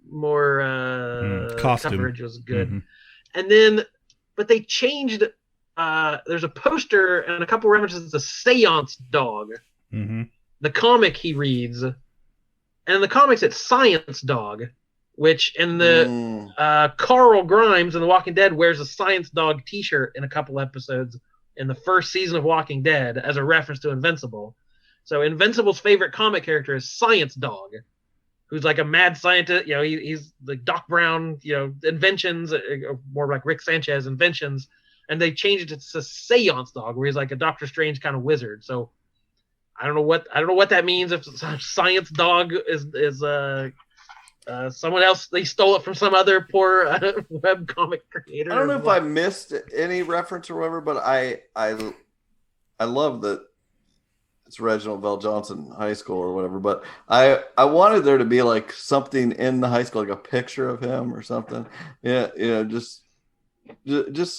Speaker 3: more coverage was good. And then, but they changed. There's a poster and a couple references to Seance Dog. The comic he reads, and in the comics it's Science Dog. Which in the Carl Grimes in The Walking Dead wears a Science Dog T-shirt in a couple episodes in the first season of Walking Dead as a reference to Invincible. So Invincible's favorite comic character is Science Dog, who's like a mad scientist. You know, he's like Doc Brown. You know, inventions, more like Rick Sanchez inventions, and they changed it to Seance Dog, where he's like a Doctor Strange kind of wizard. So I don't know what that means. If Science Dog is someone else, they stole it from some other poor web comic creator.
Speaker 5: I don't know if I missed any reference or whatever, but I love that it's Reginald Bell Johnson High School or whatever. But I wanted there to be like something in the high school, like a picture of him or something. Yeah, you know, just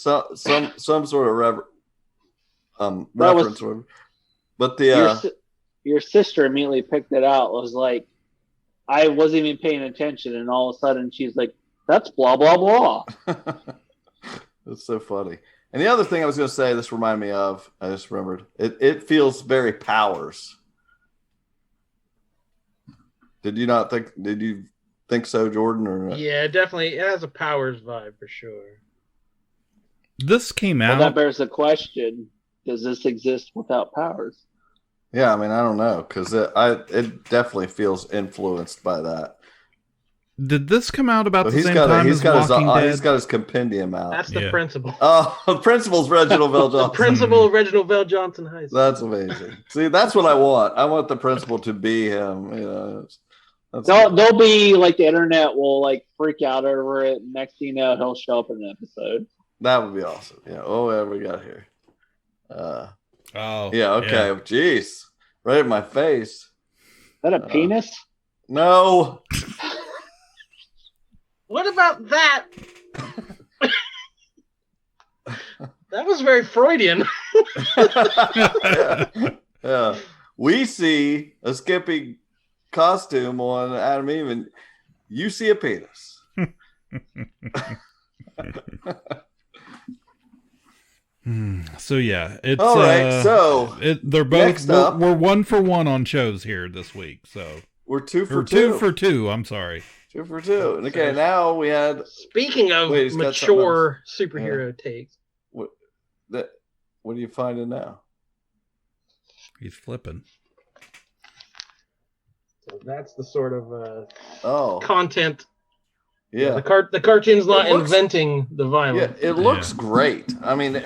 Speaker 5: some sort of reference or whatever. But
Speaker 2: your sister immediately picked it out. It was like, I wasn't even paying attention, and all of a sudden she's like, that's blah, blah, blah.
Speaker 5: That's so funny. And the other thing I was going to say, this reminded me of, I just remembered, it feels very Powers. Did you think so, Jordan? Or
Speaker 3: yeah, definitely. It has a Powers vibe for sure.
Speaker 4: This came out.
Speaker 2: Well, that bears the question, does this exist without Powers?
Speaker 5: Yeah, I mean, I don't know, because it definitely feels influenced by that.
Speaker 4: Did this come out about the same time as Walking Dead?
Speaker 5: He's got his compendium out.
Speaker 3: That's the principal.
Speaker 5: Oh, the principal's Reginald Bell Johnson.
Speaker 3: The principal of Reginald Bell Johnson High School.
Speaker 5: That's amazing. See, that's what I want. I want the principal to be him. You know,
Speaker 2: they'll be like, the internet will like freak out over it. Next thing you know, he'll show up in an episode.
Speaker 5: That would be awesome. Yeah. Oh, what have we got here?
Speaker 4: Yeah.
Speaker 5: Okay. Yeah. Jeez. Right in my face.
Speaker 2: Is that a penis?
Speaker 5: No.
Speaker 3: What about that? That was very Freudian.
Speaker 5: Yeah. We see a Skippy costume on Adam Eve, and you see a penis.
Speaker 4: So yeah, it's
Speaker 5: all right. So
Speaker 4: they're both we're 1 for 1 on shows here this week. So
Speaker 5: we're 2 for
Speaker 4: 2. 2 for 2. I'm sorry.
Speaker 5: 2 for 2. And okay, now we had.
Speaker 3: Speaking of mature superhero takes,
Speaker 5: what are you finding now?
Speaker 4: He's flipping.
Speaker 3: So that's the sort of content.
Speaker 5: Yeah,
Speaker 3: the cartoon's not inventing the violence.
Speaker 5: Yeah, it looks great. I mean,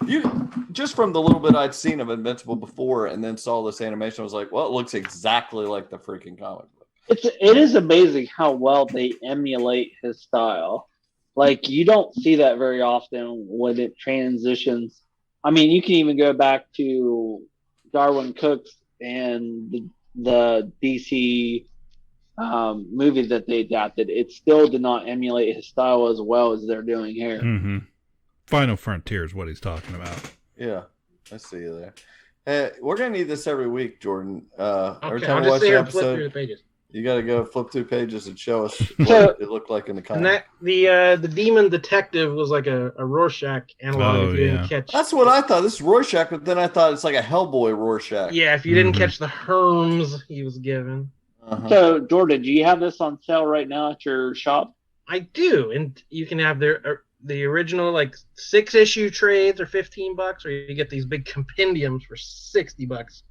Speaker 5: you just from the little bit I'd seen of Invincible before, and then saw this animation, I was like, well, it looks exactly like the freaking comic book.
Speaker 2: It is amazing how well they emulate his style. Like, you don't see that very often when it transitions. I mean, you can even go back to Darwin Cooks and the DC movie that they adapted. It still did not emulate his style as well as they're doing here.
Speaker 4: Mm-hmm. Final Frontier is what he's talking about.
Speaker 5: Yeah, I see you there. Hey, we're gonna need this every week, Jordan.
Speaker 3: Okay,
Speaker 5: every time
Speaker 3: I'll
Speaker 5: we watch
Speaker 3: just
Speaker 5: an
Speaker 3: flip through the
Speaker 5: episode,
Speaker 3: pages.
Speaker 5: You got to go flip through pages and show us what it looked like in the comic.
Speaker 3: And the demon detective was like a Rorschach analog. If you didn't catch.
Speaker 5: That's what I thought. This is Rorschach, but then I thought it's like a Hellboy Rorschach.
Speaker 3: Yeah, if you didn't catch the Herms he was given.
Speaker 2: So, Jordan, do you have this on sale right now at your shop?
Speaker 3: I do, and you can have the original like 6-issue trades or $15, or you get these big compendiums for $60.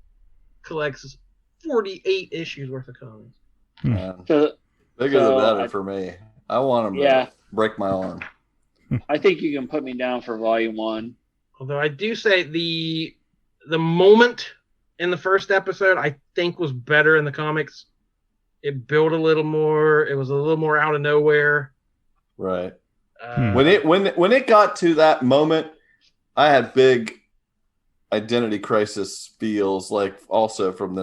Speaker 3: Collects 48 issues worth of comics.
Speaker 5: Bigger the better for me. I want them to break my arm.
Speaker 2: I think you can put me down for volume 1.
Speaker 3: Although I do say the moment in the first episode I think was better in the comics. It built a little more. It was a little more out of nowhere.
Speaker 5: Right. When it got to that moment, I had big identity crisis feels like also from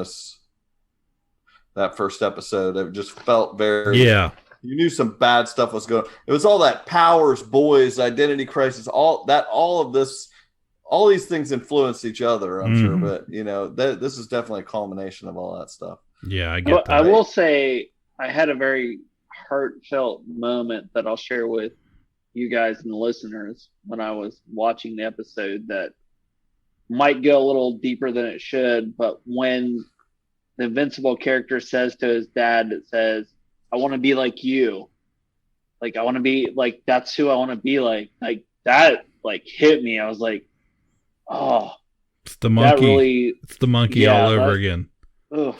Speaker 5: that first episode. It just felt very you knew some bad stuff was going. It was all that Powers Boys identity crisis, all these things influence each other, I'm sure, but this is definitely a culmination of all that stuff.
Speaker 4: Yeah, I get that.
Speaker 2: I will say I had a very heartfelt moment that I'll share with you guys and the listeners when I was watching the episode that might go a little deeper than it should, but when the Invincible character says to his dad, it says, I want to be like you. Like, I want to be like, that's who I want to be like. Like, that, like, hit me. I was like, oh.
Speaker 4: It's the monkey. It's the monkey all over again.
Speaker 2: Ugh.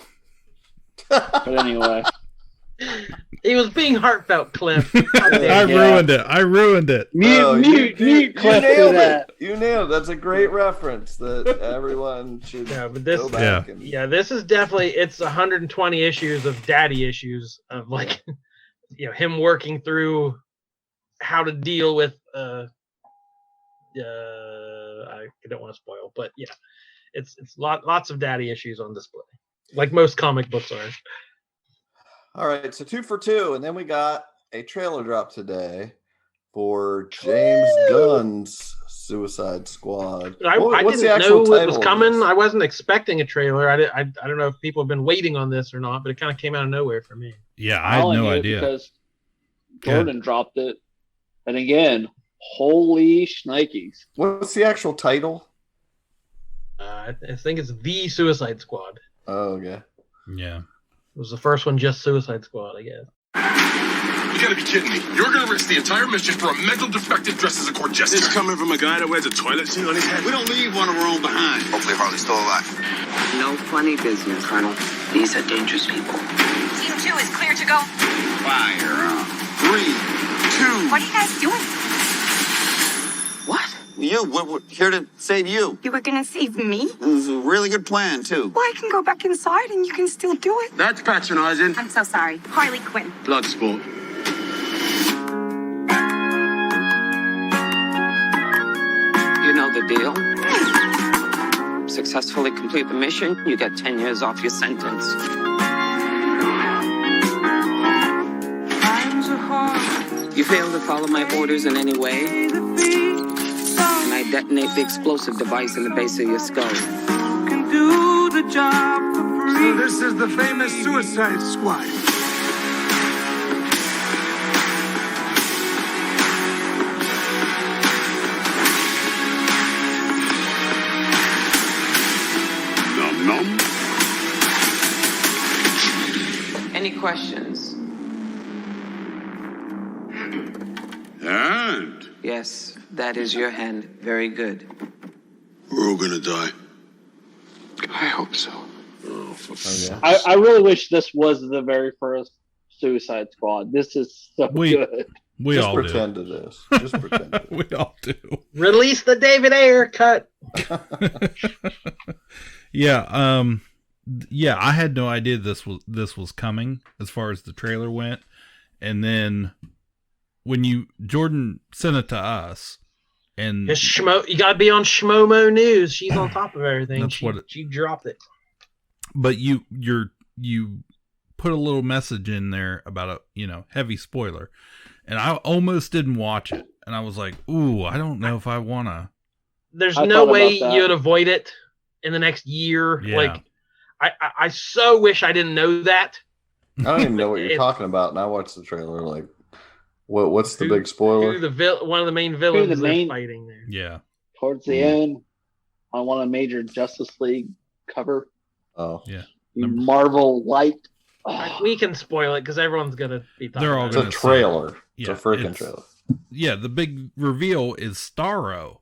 Speaker 2: But anyway.
Speaker 3: He was being heartfelt, Cliff.
Speaker 4: I ruined it.
Speaker 2: Mute Cliff.
Speaker 5: You nailed it. That's a great reference that everyone should go back.
Speaker 3: This is definitely, it's 120 issues of daddy issues of like, him working through how to deal with, I don't want to spoil, but it's lots of daddy issues on display, like most comic books are.
Speaker 5: All right, so 2 for 2, and then we got a trailer drop today for James Gunn's Suicide Squad.
Speaker 3: I didn't know it was coming. I wasn't expecting a trailer. I don't know if people have been waiting on this or not, but it kind of came out of nowhere for me.
Speaker 4: Yeah, I had no idea.
Speaker 2: Because Jordan dropped it. And again, holy shnikes.
Speaker 5: What's the actual title?
Speaker 3: I think it's The Suicide Squad.
Speaker 5: Oh, okay.
Speaker 4: Yeah.
Speaker 3: It was the first one, just Suicide Squad, I guess.
Speaker 6: You gotta be kidding me. You're gonna risk the entire mission for a mental defective dressed as a court jester.
Speaker 8: This coming from a guy that wears a toilet seat on his head. We don't leave one of our own behind.
Speaker 6: Hopefully Harley's still alive.
Speaker 7: No funny business, Colonel. These are dangerous people.
Speaker 9: Team 2 is clear to go.
Speaker 6: Fire. 3, 2.
Speaker 9: What are you guys doing?
Speaker 6: What? We're here to save you.
Speaker 9: You were gonna save me?
Speaker 6: It was a really good plan, too.
Speaker 9: Well, I can go back inside and you can still do it.
Speaker 8: That's patronizing.
Speaker 9: I'm so sorry. Harley Quinn.
Speaker 8: Bloodsport.
Speaker 7: You know the deal. Successfully complete the mission, you get 10 years off your sentence. You fail to follow my orders in any way, and I detonate the explosive device in the base of your skull.
Speaker 6: Can do the job for free. So this is the famous Suicide Squad.
Speaker 8: Nom nom.
Speaker 7: Any questions?
Speaker 8: And
Speaker 7: Yes, that is your hand. Very good.
Speaker 8: we're all gonna die.
Speaker 6: I hope so.
Speaker 2: I really wish this was the very first Suicide Squad. This is so good.
Speaker 4: We
Speaker 5: Just
Speaker 4: all
Speaker 5: pretend
Speaker 4: do.
Speaker 5: it is. Just pretend it is.
Speaker 4: We all do.
Speaker 3: Release the David Ayer cut.
Speaker 4: Yeah, yeah, I had no idea this was coming as far as the trailer went. And then when Jordan sent it to us, and
Speaker 3: You gotta be on Schmomo News. She's on top of everything.
Speaker 4: That's
Speaker 3: she dropped it.
Speaker 4: but you put a little message in there about a heavy spoiler, and I almost didn't watch it, and I was like, ooh, I don't know if I wanna.
Speaker 3: There's
Speaker 2: I
Speaker 3: no
Speaker 2: thought
Speaker 3: way
Speaker 2: about that.
Speaker 3: you'd avoid it in the next year.
Speaker 4: Yeah.
Speaker 3: Like, I so wish I didn't know that,
Speaker 5: I don't even know what you're talking about, and I watched the trailer. Like, what's the big spoiler?
Speaker 3: One of the main villains they're fighting there.
Speaker 4: Yeah.
Speaker 2: Towards the end, on one of the major Justice League cover.
Speaker 5: Oh,
Speaker 4: yeah.
Speaker 2: Marvel light.
Speaker 3: We can spoil it because everyone's gonna be talking
Speaker 4: They're all
Speaker 5: it's
Speaker 4: gonna
Speaker 5: a trailer.
Speaker 4: Yeah,
Speaker 5: it's a freaking trailer.
Speaker 4: Yeah, the big reveal is Stario.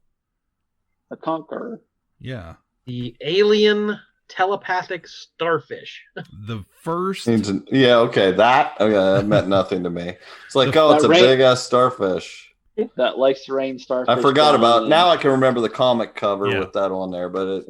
Speaker 2: The Conqueror.
Speaker 4: Yeah.
Speaker 3: The alien telepathic starfish.
Speaker 4: The first.
Speaker 5: Yeah, okay. That meant nothing to me. It's like, it's a big ass starfish.
Speaker 2: That likes to rain starfish.
Speaker 5: I forgot about it. Now I can remember the comic cover with that on there, but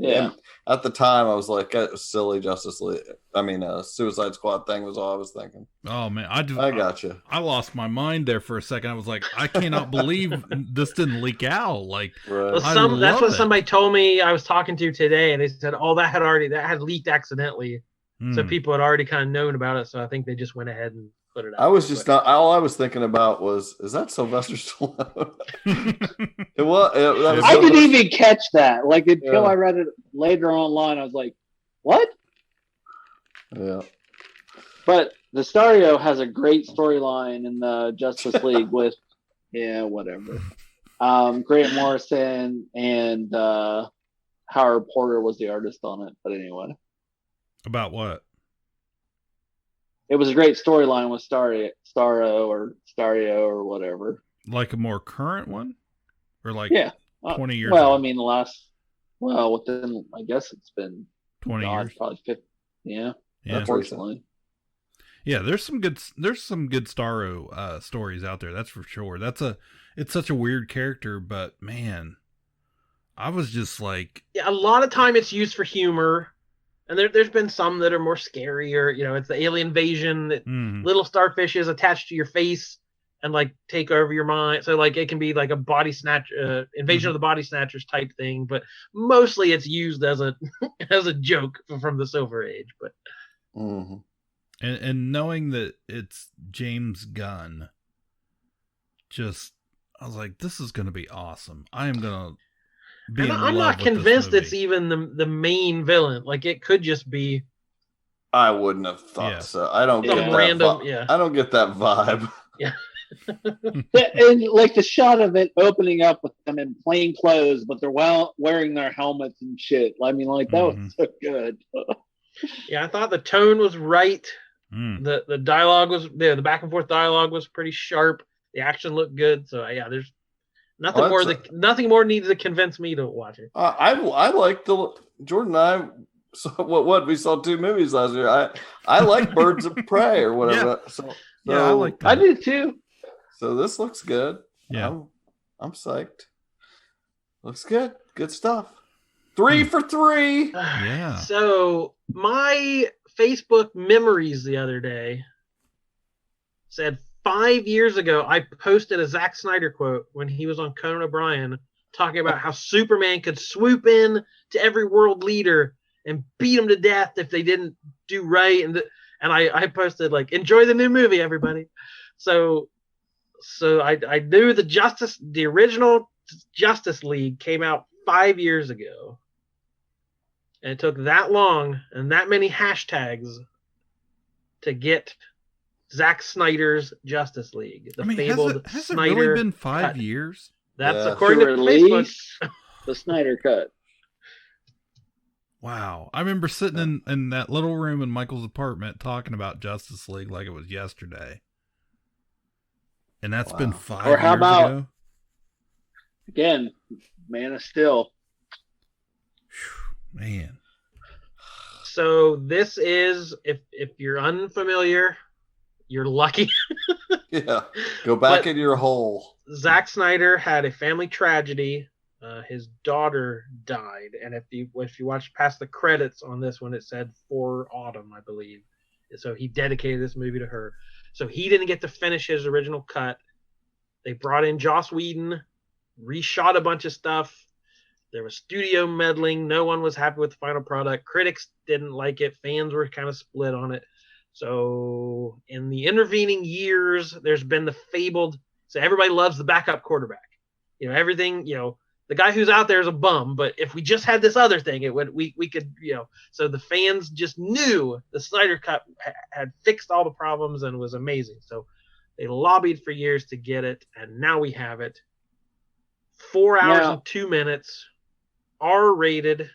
Speaker 5: at the time I was like, that was silly Justice League. I mean, Suicide Squad thing was all I was thinking.
Speaker 4: Oh man,
Speaker 5: I got you.
Speaker 4: I lost my mind there for a second. I was like, I cannot believe this didn't leak out. Like,
Speaker 3: that's what somebody told me. I was talking to today, and they said, "Oh, that had leaked accidentally." So people had already kind of known about it. So I think they just went ahead and put it out.
Speaker 5: I was just not. All I was thinking about was, is that Sylvester Stallone?
Speaker 2: I didn't even catch that. Like until I read it later online, I was like, "What?"
Speaker 5: Yeah.
Speaker 2: But the Stario has a great storyline in the Justice League with, whatever. Grant Morrison and Howard Porter was the artist on it. But anyway.
Speaker 4: About what?
Speaker 2: It was a great storyline with Stario or whatever.
Speaker 4: Like a more current one? Or like 20 years
Speaker 2: Well,
Speaker 4: ago?
Speaker 2: I mean, within, I guess it's been
Speaker 4: 20 years.
Speaker 2: Probably 50. Yeah.
Speaker 5: Unfortunately.
Speaker 4: Yeah, there's some good Stario stories out there, that's for sure. It's such a weird character, but man, I was just like,
Speaker 3: a lot of time it's used for humor, and there's been some that are more scary, or it's the alien invasion that little starfishes attached to your face and like take over your mind. So like it can be like a body snatch invasion of the body snatchers type thing, but mostly it's used as a as a joke from the Silver Age. But
Speaker 4: and knowing that it's James Gunn, I was like, this is gonna be awesome. I am gonna be. And
Speaker 3: I'm not convinced it's even the main villain. Like it could just be.
Speaker 5: I wouldn't have thought so. I don't get that
Speaker 3: random.
Speaker 5: I don't get that vibe.
Speaker 3: Yeah.
Speaker 2: And like the shot of it opening up with them in plain clothes, but they're wearing their helmets and shit. I mean, like that was so good.
Speaker 3: Yeah, I thought the tone was right. The dialogue was the back and forth dialogue was pretty sharp. The action looked good. So there's nothing more. Nothing more needs to convince me to watch it.
Speaker 5: I like Jordan and I. So what we saw 2 movies last year. I like Birds of Prey or whatever.
Speaker 4: Yeah, I like that.
Speaker 2: I did too.
Speaker 5: So this looks good.
Speaker 4: Yeah,
Speaker 5: I'm psyched. Looks good. Good stuff. 3 for 3.
Speaker 4: Yeah.
Speaker 3: So my Facebook memories the other day said 5 years ago I posted a Zack Snyder quote when he was on Conan O'Brien talking about how Superman could swoop in to every world leader and beat them to death if they didn't do right. And I posted like, enjoy the new movie, everybody. So I knew the original Justice League came out 5 years ago. And it took that long and that many hashtags to get Zack Snyder's Justice League.
Speaker 4: Has it really been 5 years?
Speaker 3: That's according to Facebook.
Speaker 2: The Snyder cut.
Speaker 4: Wow. I remember sitting in that little room in Michael's apartment talking about Justice League like it was yesterday. And that's been 5 years ago.
Speaker 2: Again, Man of Steel.
Speaker 4: Man.
Speaker 3: So this is, if you're unfamiliar, you're lucky.
Speaker 5: Yeah. Go back in your hole.
Speaker 3: Zack Snyder had a family tragedy. His daughter died, and if you watch past the credits on this one, it said for Autumn, I believe. So he dedicated this movie to her. So he didn't get to finish his original cut. They brought in Joss Whedon, reshot a bunch of stuff. There was studio meddling. No one was happy with the final product. Critics didn't like it. Fans were kind of split on it. So in the intervening years, there's been the fabled. So everybody loves the backup quarterback. Everything. the guy who's out there is a bum, but if we just had this other thing, we could, so the fans just knew the Snyder Cut had fixed all the problems and was amazing. So they lobbied for years to get it, and now we have it. 4 hours and 2 minutes, R-rated,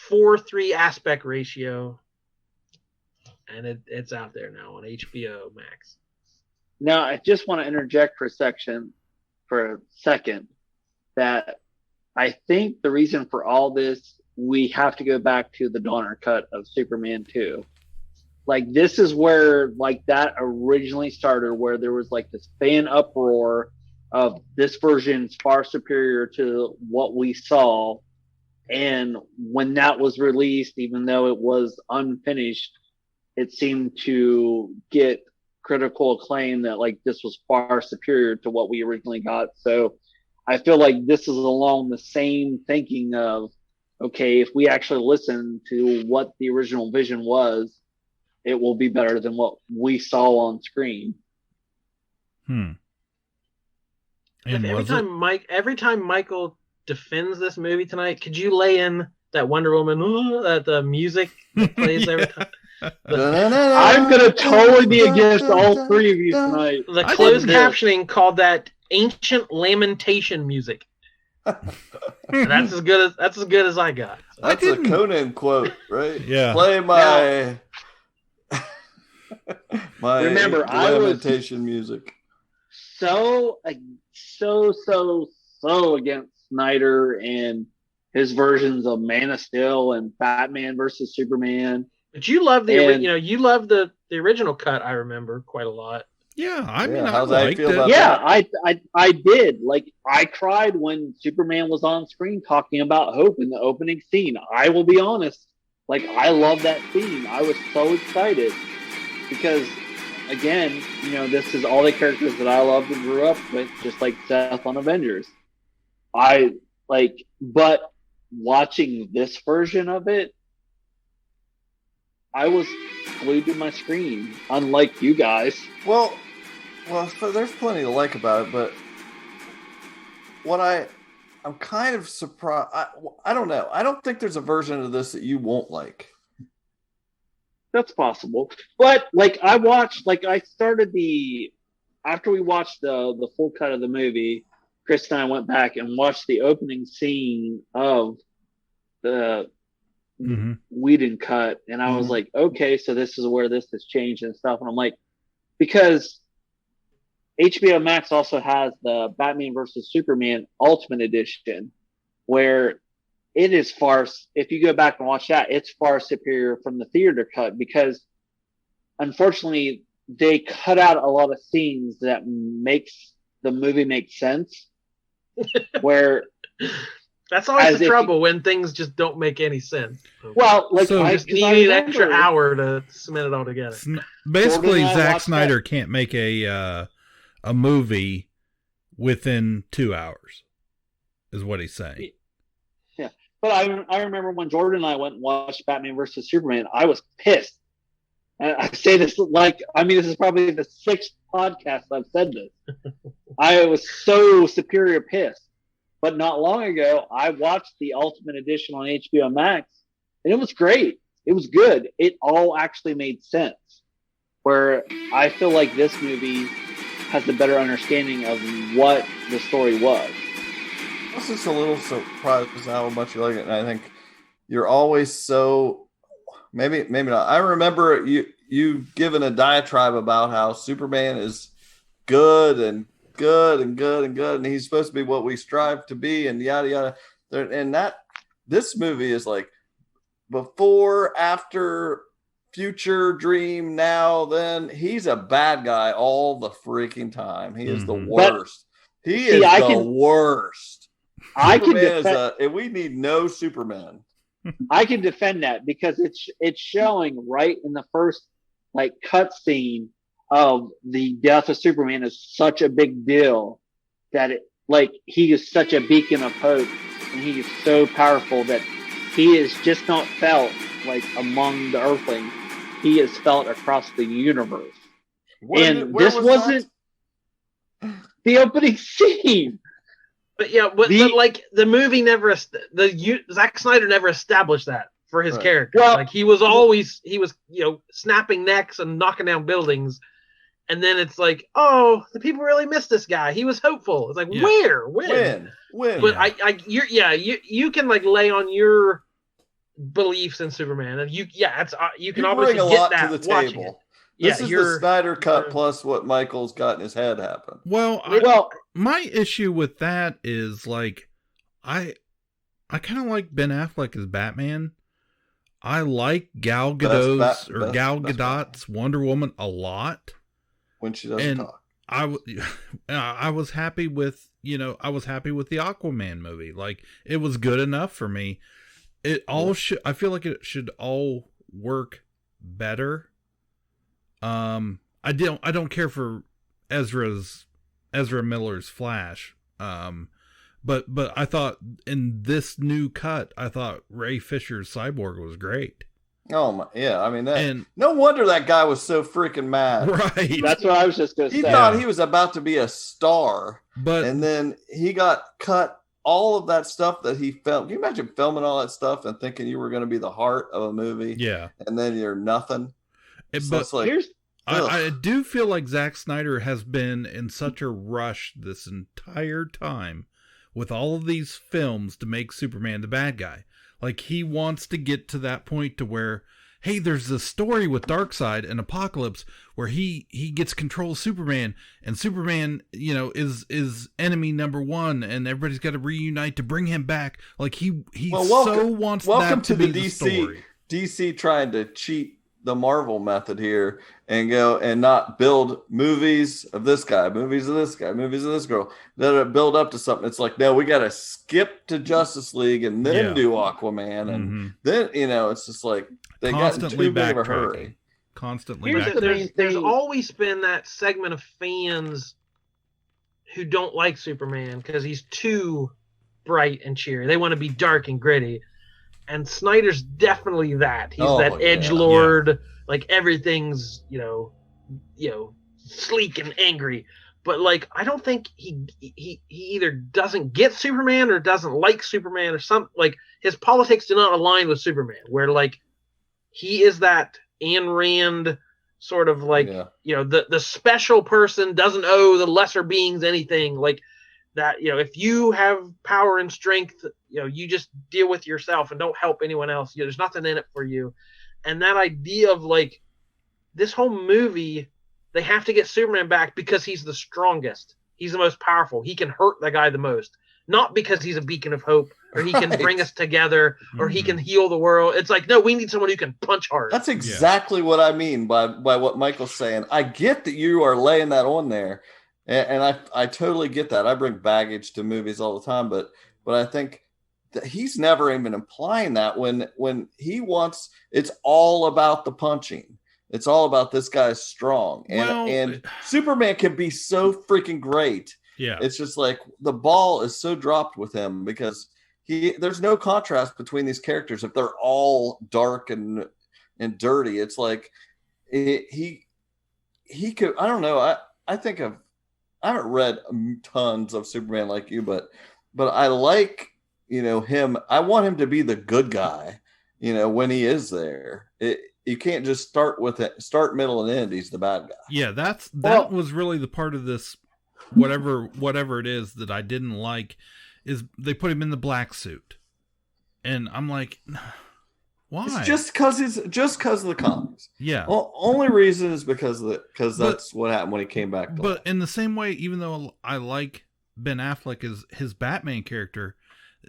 Speaker 3: 4:3 aspect ratio, and it's out there now on HBO Max.
Speaker 2: Now, I just want to interject for a second, that I think the reason for all this, we have to go back to the Donner cut of Superman 2. Like, this is where, like, that originally started, where there was, like, this fan uproar of this version's far superior to what we saw. And when that was released, even though it was unfinished, it seemed to get critical acclaim that, like, this was far superior to what we originally got. So I feel like this is along the same thinking of, okay, if we actually listen to what the original vision was, it will be better than what we saw on screen.
Speaker 4: And
Speaker 3: every time Michael defends this movie tonight, could you lay in that Wonder Woman, that the music that plays every time?
Speaker 2: I'm gonna totally be against all three of you tonight.
Speaker 3: The closed captioning called that ancient lamentation music. That's as good as I got. So.
Speaker 5: That's a Conan quote, right?
Speaker 4: Yeah.
Speaker 5: Play my my
Speaker 2: remember,
Speaker 5: lamentation music.
Speaker 2: So against Snyder and his versions of Man of Steel and Batman versus Superman.
Speaker 3: But you love the original cut. I remember quite a lot.
Speaker 4: Yeah, I mean,
Speaker 5: I
Speaker 4: liked it.
Speaker 2: I did. Like, I cried when Superman was on screen talking about hope in the opening scene. I will be honest. Like, I love that scene. I was so excited because, again, this is all the characters that I loved and grew up with, just like Seth on Avengers. But watching this version of it, I was glued to my screen, unlike you guys.
Speaker 5: Well, so there's plenty to like about it, but what I'm kind of surprised. I don't know. I don't think there's a version of this that you won't like.
Speaker 2: That's possible, but after we watched the full cut of the movie, Chris and I went back and watched the opening scene of the Whedon cut, and I was like, okay, so this is where this has changed and stuff. And I'm like, because HBO Max also has the Batman versus Superman Ultimate Edition, where it is if you go back and watch that, it's far superior from the theater cut, because unfortunately they cut out a lot of scenes that makes the movie make sense. Where
Speaker 3: that's always the trouble when things just don't make any sense.
Speaker 2: Well,
Speaker 3: you need an extra hour to cement it all together.
Speaker 4: Basically, Zack Snyder can't make a movie within 2 hours, is what he's saying.
Speaker 2: Yeah, but I remember when Jordan and I went and watched Batman versus Superman, I was pissed. And I say this this is probably the 6th podcast I've said this. I was so superior pissed. But not long ago, I watched the Ultimate Edition on HBO Max, and it was great. It was good. It all actually made sense. Where I feel like this movie has a better understanding of what the story was.
Speaker 5: I was just a little surprised how much you like it, and I think you're always so... Maybe not. I remember you giving a diatribe about how Superman is good and he's supposed to be what we strive to be, and yada yada. And this movie is like before, after, future, dream, now, then. He's a bad guy all the freaking time. He is the worst. Worst.
Speaker 2: I can
Speaker 5: defend, we need no Superman.
Speaker 2: I can defend that because it's showing right in the first cut scene of the death of Superman is such a big deal that he is such a beacon of hope, and he is so powerful that he is just not felt among the Earthlings. He is felt across the universe. This wasn't the opening scene.
Speaker 3: But yeah, but like the movie Zack Snyder never established that for his character.
Speaker 2: Well,
Speaker 3: like he was snapping necks and knocking down buildings, and then it's like, oh, the people really missed this guy. He was hopeful. It's like when. But you can like lay on your beliefs in Superman, and you can obviously
Speaker 5: bring a
Speaker 3: get
Speaker 5: lot
Speaker 3: that
Speaker 5: to the
Speaker 3: watching
Speaker 5: table.
Speaker 3: it.
Speaker 5: This is the Snyder cut plus what Michael's got in his head happen.
Speaker 4: My issue with that is like, I kind of like Ben Affleck as Batman. I like Gal Gadot's Wonder Woman a lot
Speaker 5: when she doesn't talk.
Speaker 4: I was happy with the Aquaman movie. Like, it was good enough for me. I feel like it should all work better. I don't care for Ezra Miller's Flash. But I thought in this new cut, I thought Ray Fisher's Cyborg was great.
Speaker 5: Oh my, yeah. I mean, no wonder that guy was so freaking mad.
Speaker 4: Right.
Speaker 2: That's what I was just going to say.
Speaker 5: He thought he was about to be a star, and then he got cut. All of that stuff that he filmed. Can you imagine filming all that stuff and thinking you were going to be the heart of a movie?
Speaker 4: Yeah.
Speaker 5: And then you're nothing.
Speaker 4: But I do feel like Zack Snyder has been in such a rush this entire time with all of these films to make Superman the bad guy. Like, he wants to get to that point to where, hey, there's this story with Darkseid and Apocalypse where he gets control of Superman, and Superman, is enemy number one, and everybody's got to reunite to bring him back. Like, he wants that to be the story.
Speaker 5: DC trying to cheat the Marvel method here and go and not build movies of this guy, movies of this guy, movies of this girl. That build up to something. It's like, no, we got to skip to Justice League and then do Aquaman, and then it's just like they
Speaker 4: constantly
Speaker 5: got in too big of a hurry.
Speaker 4: Constantly.
Speaker 3: There's always been that segment of fans who don't like Superman because he's too bright and cheery. They want to be dark and gritty. And Snyder's definitely that. He's that edgelord, like everything's, sleek and angry. But like, I don't think he either doesn't get Superman or doesn't like Superman or something. Like, his politics do not align with Superman, where like he is that Ayn Rand sort of like, the special person doesn't owe the lesser beings anything. Like, that, if you have power and strength, you just deal with yourself and don't help anyone else. There's nothing in it for you. And that idea of like this whole movie, they have to get Superman back because he's the strongest. He's the most powerful. He can hurt the guy the most, not because he's a beacon of hope or he can bring us together or he can heal the world. It's like, no, we need someone who can punch hard.
Speaker 5: That's exactly what I mean by what Michael's saying. I get that you are laying that on there. And I totally get that. I bring baggage to movies all the time, but I think that he's never even implying that when he wants, it's all about the punching. It's all about this guy's strong. And Superman can be so freaking great.
Speaker 4: Yeah.
Speaker 5: It's just like the ball is so dropped with him because there's no contrast between these characters. If they're all dark and dirty, it's like he could, I don't know. I think I haven't read tons of Superman like you, but I like, him. I want him to be the good guy, when he is there. You can't just start with it, start, middle, and end. He's the bad guy.
Speaker 4: Yeah, that was really the part of this, whatever it is that I didn't like, is they put him in the black suit, and I'm like, why?
Speaker 5: It's just because of the comics.
Speaker 4: Yeah.
Speaker 5: Well, only reason is because that's what happened when he came back.
Speaker 4: But in the same way, even though I like Ben Affleck as his Batman character,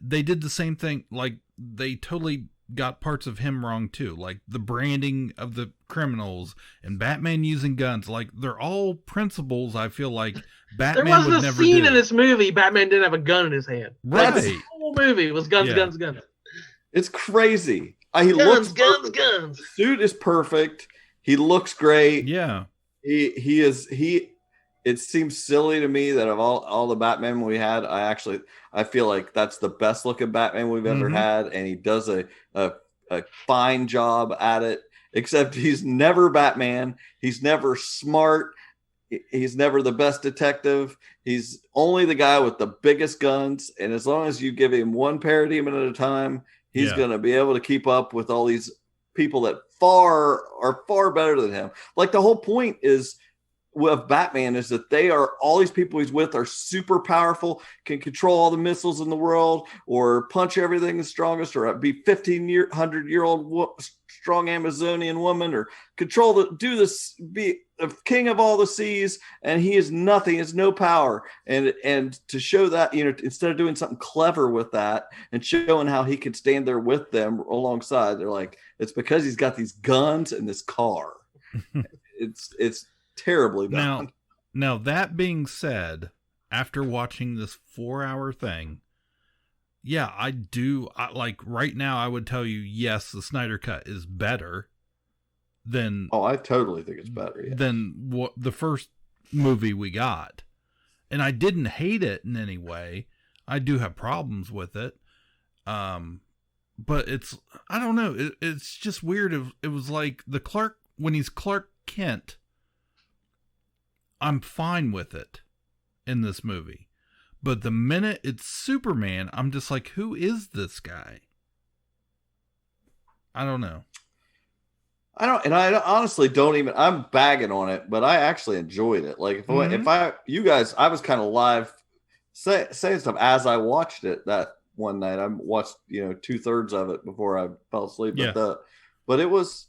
Speaker 4: they did the same thing. Like, they totally got parts of him wrong too. Like the branding of the criminals and Batman using guns. Like, they're all principles. I feel like Batman
Speaker 3: there wasn't
Speaker 4: would never
Speaker 3: a scene
Speaker 4: do.
Speaker 3: in this movie Batman didn't have a gun in his hand.
Speaker 4: Right.
Speaker 3: Like, the whole movie was guns.
Speaker 5: It's crazy.
Speaker 3: Guns.
Speaker 5: The suit is perfect. He looks great.
Speaker 4: Yeah.
Speaker 5: It seems silly to me that of all the Batman we had, I feel like that's the best looking Batman we've ever had, and he does a fine job at it. Except he's never Batman. He's never smart. he's never the best detective. He's only the guy with the biggest guns. And as long as you give him one parademon at a time, he's going to be able to keep up with all these people that are far better than him. Like the whole point is of Batman is that all these people he's with are super powerful, can control all the missiles in the world, or punch everything the strongest, or be 1,500-year-old strong Amazonian woman, or be a king of all the seas, and he is nothing, has no power. And to show that, instead of doing something clever with that and showing how he could stand there with them alongside, they're like, it's because he's got these guns and this car. It's terribly done.
Speaker 4: Now that being said, after watching this 4-hour thing, right now I would tell you, yes, the Snyder cut is better than...
Speaker 5: Oh, I totally think it's better. Yeah.
Speaker 4: Than what the first movie we got. And I didn't hate it in any way. I do have problems with it. But I don't know. It's just weird. It was like when he's Clark Kent, I'm fine with it in this movie. But the minute it's Superman, I'm just like, who is this guy? I don't know.
Speaker 5: I honestly don't even, I'm bagging on it, but I actually enjoyed it. Like I was kind of live saying stuff as I watched it that one night. I watched, 2/3 of it before I fell asleep.
Speaker 4: Yeah.
Speaker 5: But I was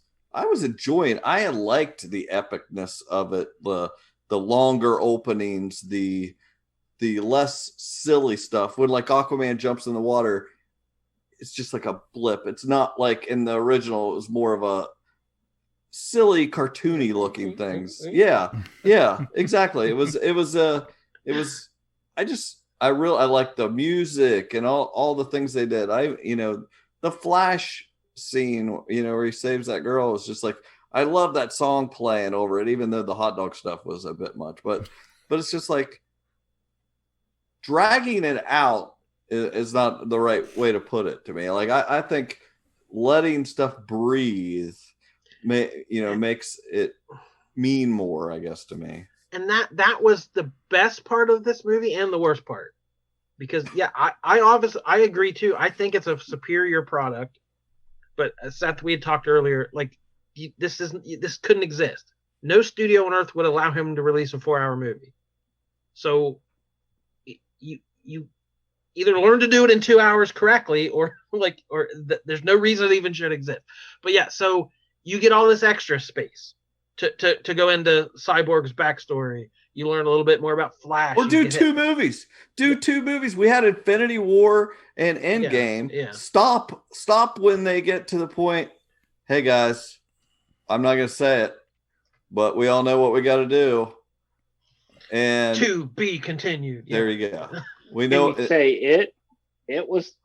Speaker 5: enjoying, I liked the epicness of it. The longer openings, the less silly stuff. When like Aquaman jumps in the water, it's just like a blip. It's not like in the original, it was more of a silly, cartoony looking things. Yeah, exactly. I like the music and all the things they did. The Flash scene, where he saves that girl is just like, I love that song playing over it, even though the hot dog stuff was a bit much. But it's just like dragging it out is not the right way to put it to me. Like I think letting stuff breathe, makes it mean more, I guess, to me.
Speaker 3: And that was the best part of this movie and the worst part, because I agree too. I think it's a superior product, but as Seth, we had talked earlier, like. This couldn't exist. No studio on earth would allow him to release a 4-hour movie. So you either learn to do it in 2 hours correctly, or there's no reason it even should exist. But yeah, so you get all this extra space to go into Cyborg's backstory. You learn a little bit more about Flash.
Speaker 5: Or do two movies. We had Infinity War and Endgame.
Speaker 3: Yeah.
Speaker 5: Stop when they get to the point, hey guys, I'm not going to say it, but we all know what we got to do. And
Speaker 3: to be continued.
Speaker 5: There you go. We know
Speaker 2: it was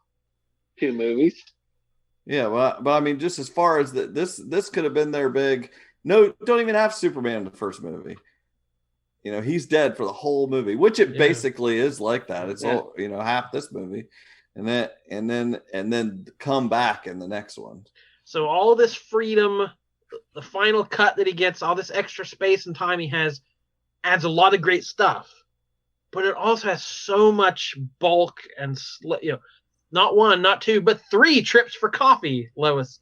Speaker 2: 2 movies.
Speaker 5: Yeah, but I mean, just as far as this could have been their big. No, don't even have Superman in the first movie. He's dead for the whole movie, which it basically is like that. It's all half this movie, and then come back in the next one.
Speaker 3: So all this freedom. The final cut that he gets, all this extra space and time he has, adds a lot of great stuff. But it also has so much bulk and not 1, not 2, but 3 trips for coffee. Lois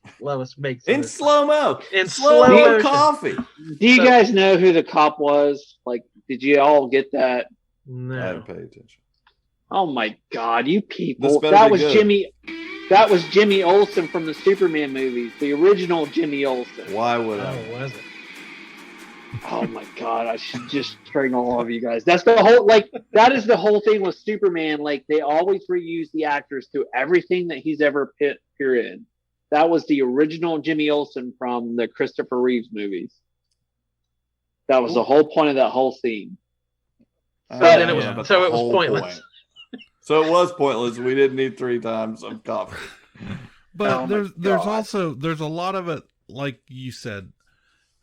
Speaker 3: makes
Speaker 5: in slow-mo.
Speaker 3: In slow-mo
Speaker 5: coffee.
Speaker 2: Do you guys know who the cop was? Like, did you all get that?
Speaker 3: No.
Speaker 5: I didn't pay attention.
Speaker 2: Oh my God, you people! That was Jimmy. That was Jimmy Olsen from the Superman movies, the original Jimmy Olsen.
Speaker 5: Why would I?
Speaker 3: Oh, was it?
Speaker 2: Oh my God, I should just train all of you guys. That's the whole, that is the whole thing with Superman. Like, they always reuse the actors to everything that he's ever appeared in. That was the original Jimmy Olsen from the Christopher Reeves movies. That was the whole point of that whole scene.
Speaker 3: So it was pointless.
Speaker 5: So it was pointless. We didn't need 3 times of coffee.
Speaker 4: But there's a lot of it, like you said,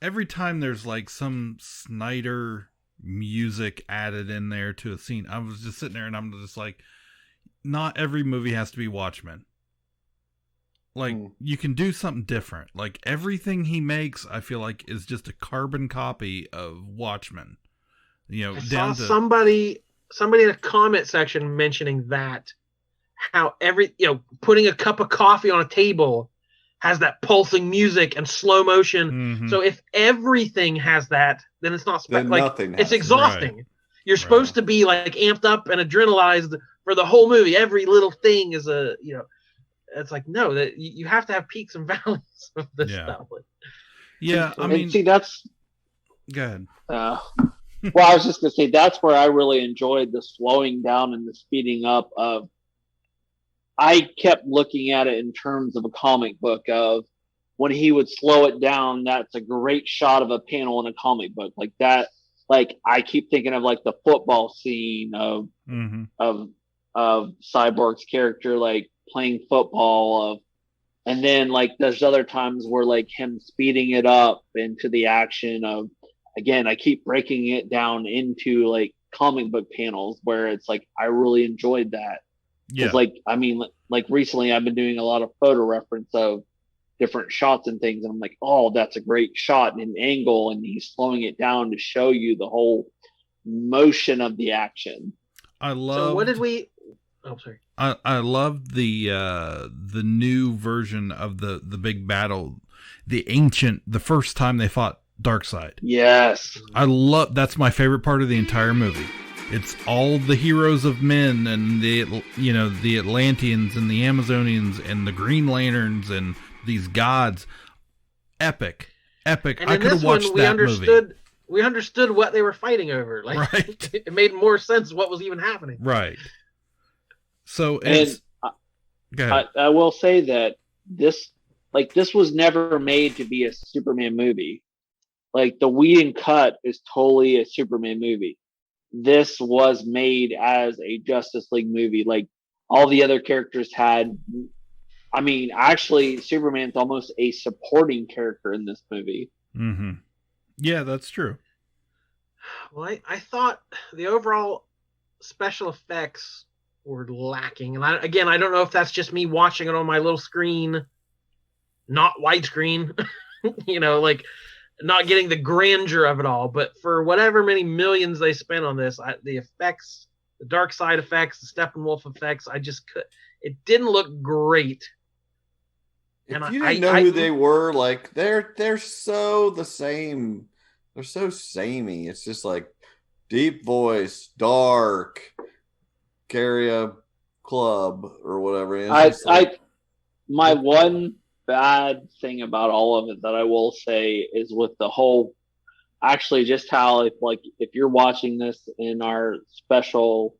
Speaker 4: every time there's like some Snyder music added in there to a scene, I was just sitting there and I'm just like, not every movie has to be Watchmen. Like, you can do something different. Like, everything he makes, I feel like, is just a carbon copy of Watchmen.
Speaker 3: I saw somebody in a comment section mentioning that how putting a cup of coffee on a table has that pulsing music and slow motion.
Speaker 4: Mm-hmm.
Speaker 3: So if everything has that, then it's not
Speaker 5: nothing.
Speaker 3: It's exhausting.
Speaker 4: Right.
Speaker 3: You're supposed to be like amped up and adrenalized for the whole movie. Every little thing is it's like, no, that you have to have peaks and valleys of this stuff.
Speaker 4: Yeah, I mean,
Speaker 2: see, that's.
Speaker 4: Go ahead.
Speaker 2: Well, I was just gonna say that's where I really enjoyed the slowing down and the speeding up of. I kept looking at it in terms of a comic book of when he would slow it down. That's a great shot of a panel in a comic book like that. Like I keep thinking of like the football scene of Cyborg's character like playing football and then like there's other times where like him speeding it up into the action of again I keep breaking it down into like comic book panels where it's like I really enjoyed that. Because like I mean like recently I've been doing a lot of photo reference of different shots and things and I'm like, oh, that's a great shot and an angle, and he's slowing it down to show you the whole motion of the action.
Speaker 3: So what did we sorry.
Speaker 4: I love the new version of the big battle, the first time they fought Darkseid.
Speaker 2: Yes.
Speaker 4: That's my favorite part of the entire movie. It's all the heroes of men and the Atlanteans and the Amazonians and the Green Lanterns and these gods. Epic. And I could have watched that movie.
Speaker 3: We understood what they were fighting over. Like,
Speaker 4: right.
Speaker 3: It made more sense what was even happening.
Speaker 4: Right. So
Speaker 2: I will say that this was never made to be a Superman movie. Like the Whedon cut is totally a Superman movie. This was made as a Justice League movie. Like all the other characters had, I mean, actually Superman's almost a supporting character in this movie.
Speaker 4: Mm-hmm. Yeah, that's true.
Speaker 3: Well, I thought the overall special effects were lacking. And I don't know if that's just me watching it on my little screen, not widescreen, like not getting the grandeur of it all, but for whatever many millions they spent on this, the effects, the Darkseid effects, the Steppenwolf effects, it didn't look great.
Speaker 5: If you didn't know who they were, like they're so the same. They're so samey. It's just like deep voice, dark, carry a club or whatever.
Speaker 2: My one bad thing about all of it that I will say is with the whole, actually just how if you're watching this in our special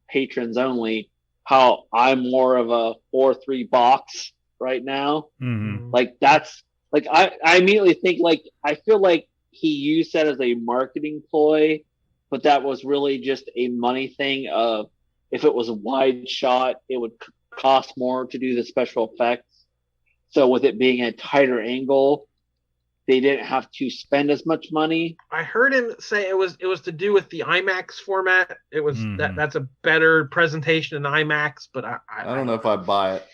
Speaker 2: patrons only, how I'm more of a 4-3 box right now.
Speaker 4: Mm-hmm.
Speaker 2: Like that's like I immediately think like I feel like he used that as a marketing ploy, but that was really just a money thing of if it was a wide shot, it would cost more to do the special effects. So with it being a tighter angle, they didn't have to spend as much money.
Speaker 3: I heard him say it was to do with the IMAX format. It was that's a better presentation in IMAX, but I
Speaker 5: don't know if I buy it.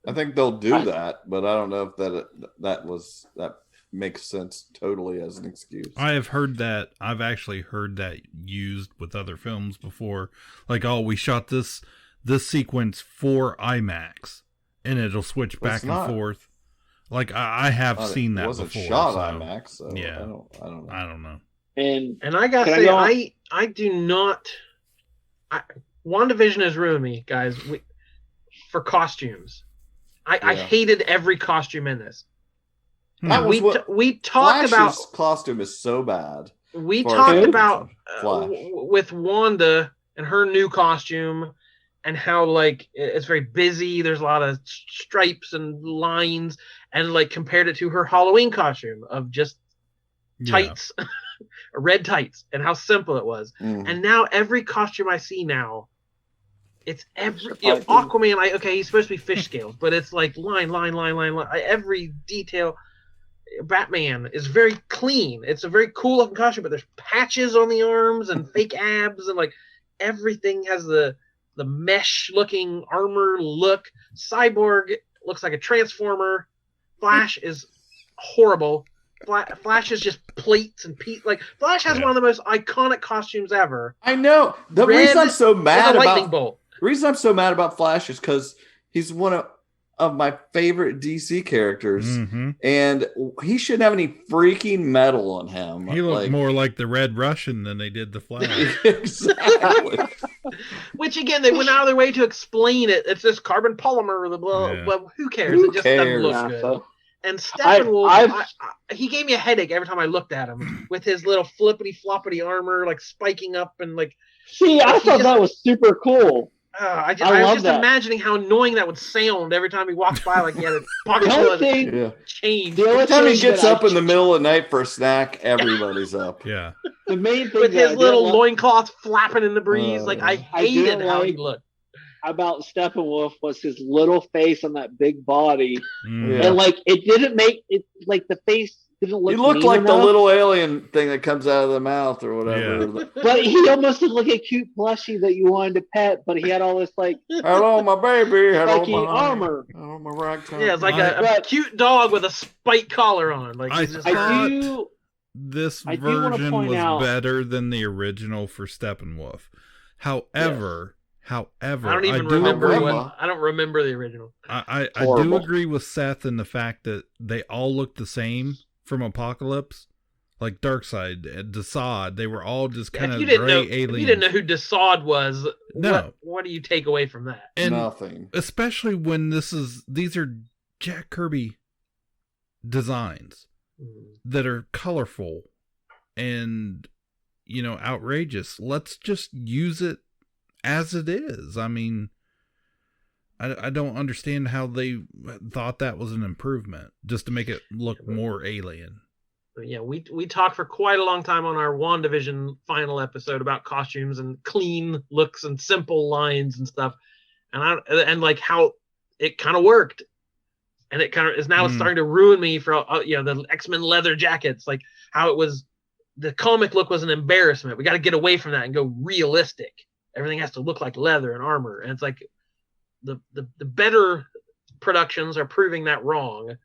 Speaker 5: I think they'll do that, but I don't know if that makes sense totally as an excuse.
Speaker 4: I've actually heard that used with other films before. Like, oh, we shot this sequence for IMAX, and it'll switch back and forth. Like I have seen that before. It wasn't
Speaker 5: shot IMAX, so
Speaker 4: yeah.
Speaker 5: I don't know.
Speaker 2: And
Speaker 3: I gotta say, I do not. WandaVision has ruined me, guys. For costumes, I hated every costume in this. We talked about
Speaker 5: costume is so bad.
Speaker 3: We talked about with Wanda and her new costume and how like it's very busy. There's a lot of stripes and lines, and like compared it to her Halloween costume of just tights, red tights, and how simple it was. And now every costume I see now, it's Aquaman. He's supposed to be fish scales, but it's like line. Every detail. Batman is very clean. It's a very cool looking costume, but there's patches on the arms and fake abs, and like everything has the mesh looking armor look. Cyborg looks like a transformer. Flash is horrible. Flash is just plates and like Flash has one of the most iconic costumes ever.
Speaker 5: I know. The reason I'm so mad about Flash is because he's one of my favorite DC characters, and he shouldn't have any freaking metal on him.
Speaker 4: He looked more like the Red Russian than they did the Flash.
Speaker 5: Exactly.
Speaker 3: Which again, they went out of their way to explain it. It's this carbon polymer. Well, who cares? It just doesn't look good. So, and Steppenwolf, he gave me a headache every time I looked at him with his little flippity floppity armor, like spiking up and like.
Speaker 2: See, I thought that was super cool.
Speaker 3: I was just imagining how annoying that would sound every time he walks by, like he had a pocket full of change.
Speaker 5: Every time he gets up in the middle of the night for a snack, everybody's up.
Speaker 4: Yeah.
Speaker 2: The main thing
Speaker 3: with his little loincloth flapping in the breeze, like I hated how he looked.
Speaker 2: About Steppenwolf was his little face on that big body, and like it didn't make it like the face didn't look.
Speaker 5: He looked like the little alien thing that comes out of the mouth or whatever.
Speaker 2: Yeah. But he almost looked like a cute plushie that you wanted to pet. But he had all this like,
Speaker 5: hello, my baby, hello,
Speaker 2: my
Speaker 5: armor. Hello, my ragtime.
Speaker 3: Yeah, it's like a cute dog with a spike collar on. Like
Speaker 4: this version was better than the original for Steppenwolf. However, I don't
Speaker 3: remember the original.
Speaker 4: I do agree with Seth in the fact that they all look the same from Apocalypse, like Darkseid, Desaad. They were all just kind of gray aliens.
Speaker 3: If you didn't know who Desaad was,
Speaker 4: no.
Speaker 3: What do you take away from that?
Speaker 4: And
Speaker 5: nothing.
Speaker 4: Especially when these are Jack Kirby designs that are colorful and outrageous. Let's just use it as it is. I mean, I don't understand how they thought that was an improvement just to make it look more alien.
Speaker 3: Yeah, we talked for quite a long time on our WandaVision final episode about costumes and clean looks and simple lines and stuff, and like how it kind of worked, and it kind of is now starting to ruin me for the X-Men leather jackets, like how it was. The comic look was an embarrassment. We got to get away from that and go realistic. Everything has to look like leather and armor. And it's like the better productions are proving that wrong.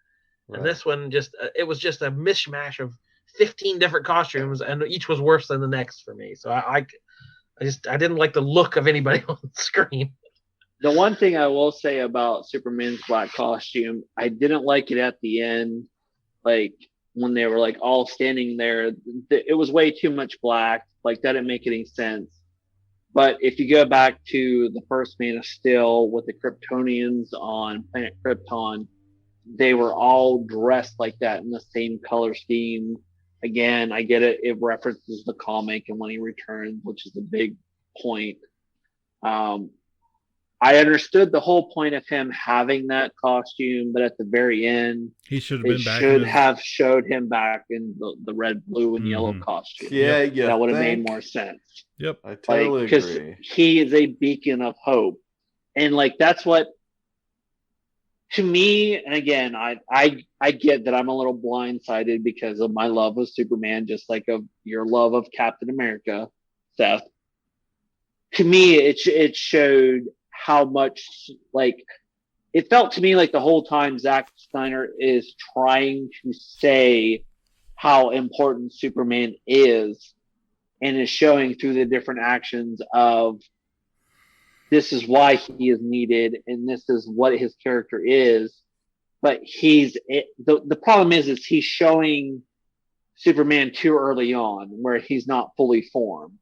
Speaker 3: Right. And this one it was just a mishmash of 15 different costumes, and each was worse than the next for me. So I didn't like the look of anybody on the screen.
Speaker 2: The one thing I will say about Superman's black costume, I didn't like it at the end. Like when they were like all standing there, it was way too much black. Like that didn't make any sense. But if you go back to the first Man of Steel with the Kryptonians on planet Krypton, they were all dressed like that in the same color scheme. Again, I get it. It references the comic and when he returns, which is a big point. I understood the whole point of him having that costume, but at the very end,
Speaker 4: he should
Speaker 2: have showed him back in the red, blue, and yellow costume.
Speaker 5: Yeah,
Speaker 2: that would have made more sense.
Speaker 4: Yep,
Speaker 5: I totally agree. Because
Speaker 2: he is a beacon of hope, and like that's what, to me. And again, I get that I'm a little blindsided because of my love of Superman, just like of your love of Captain America, Seth. To me, it showed how much, like, it felt to me like the whole time Zack Snyder is trying to say how important Superman is, and is showing through the different actions of this is why he is needed and this is what his character is. But the problem is he's showing Superman too early on where he's not fully formed.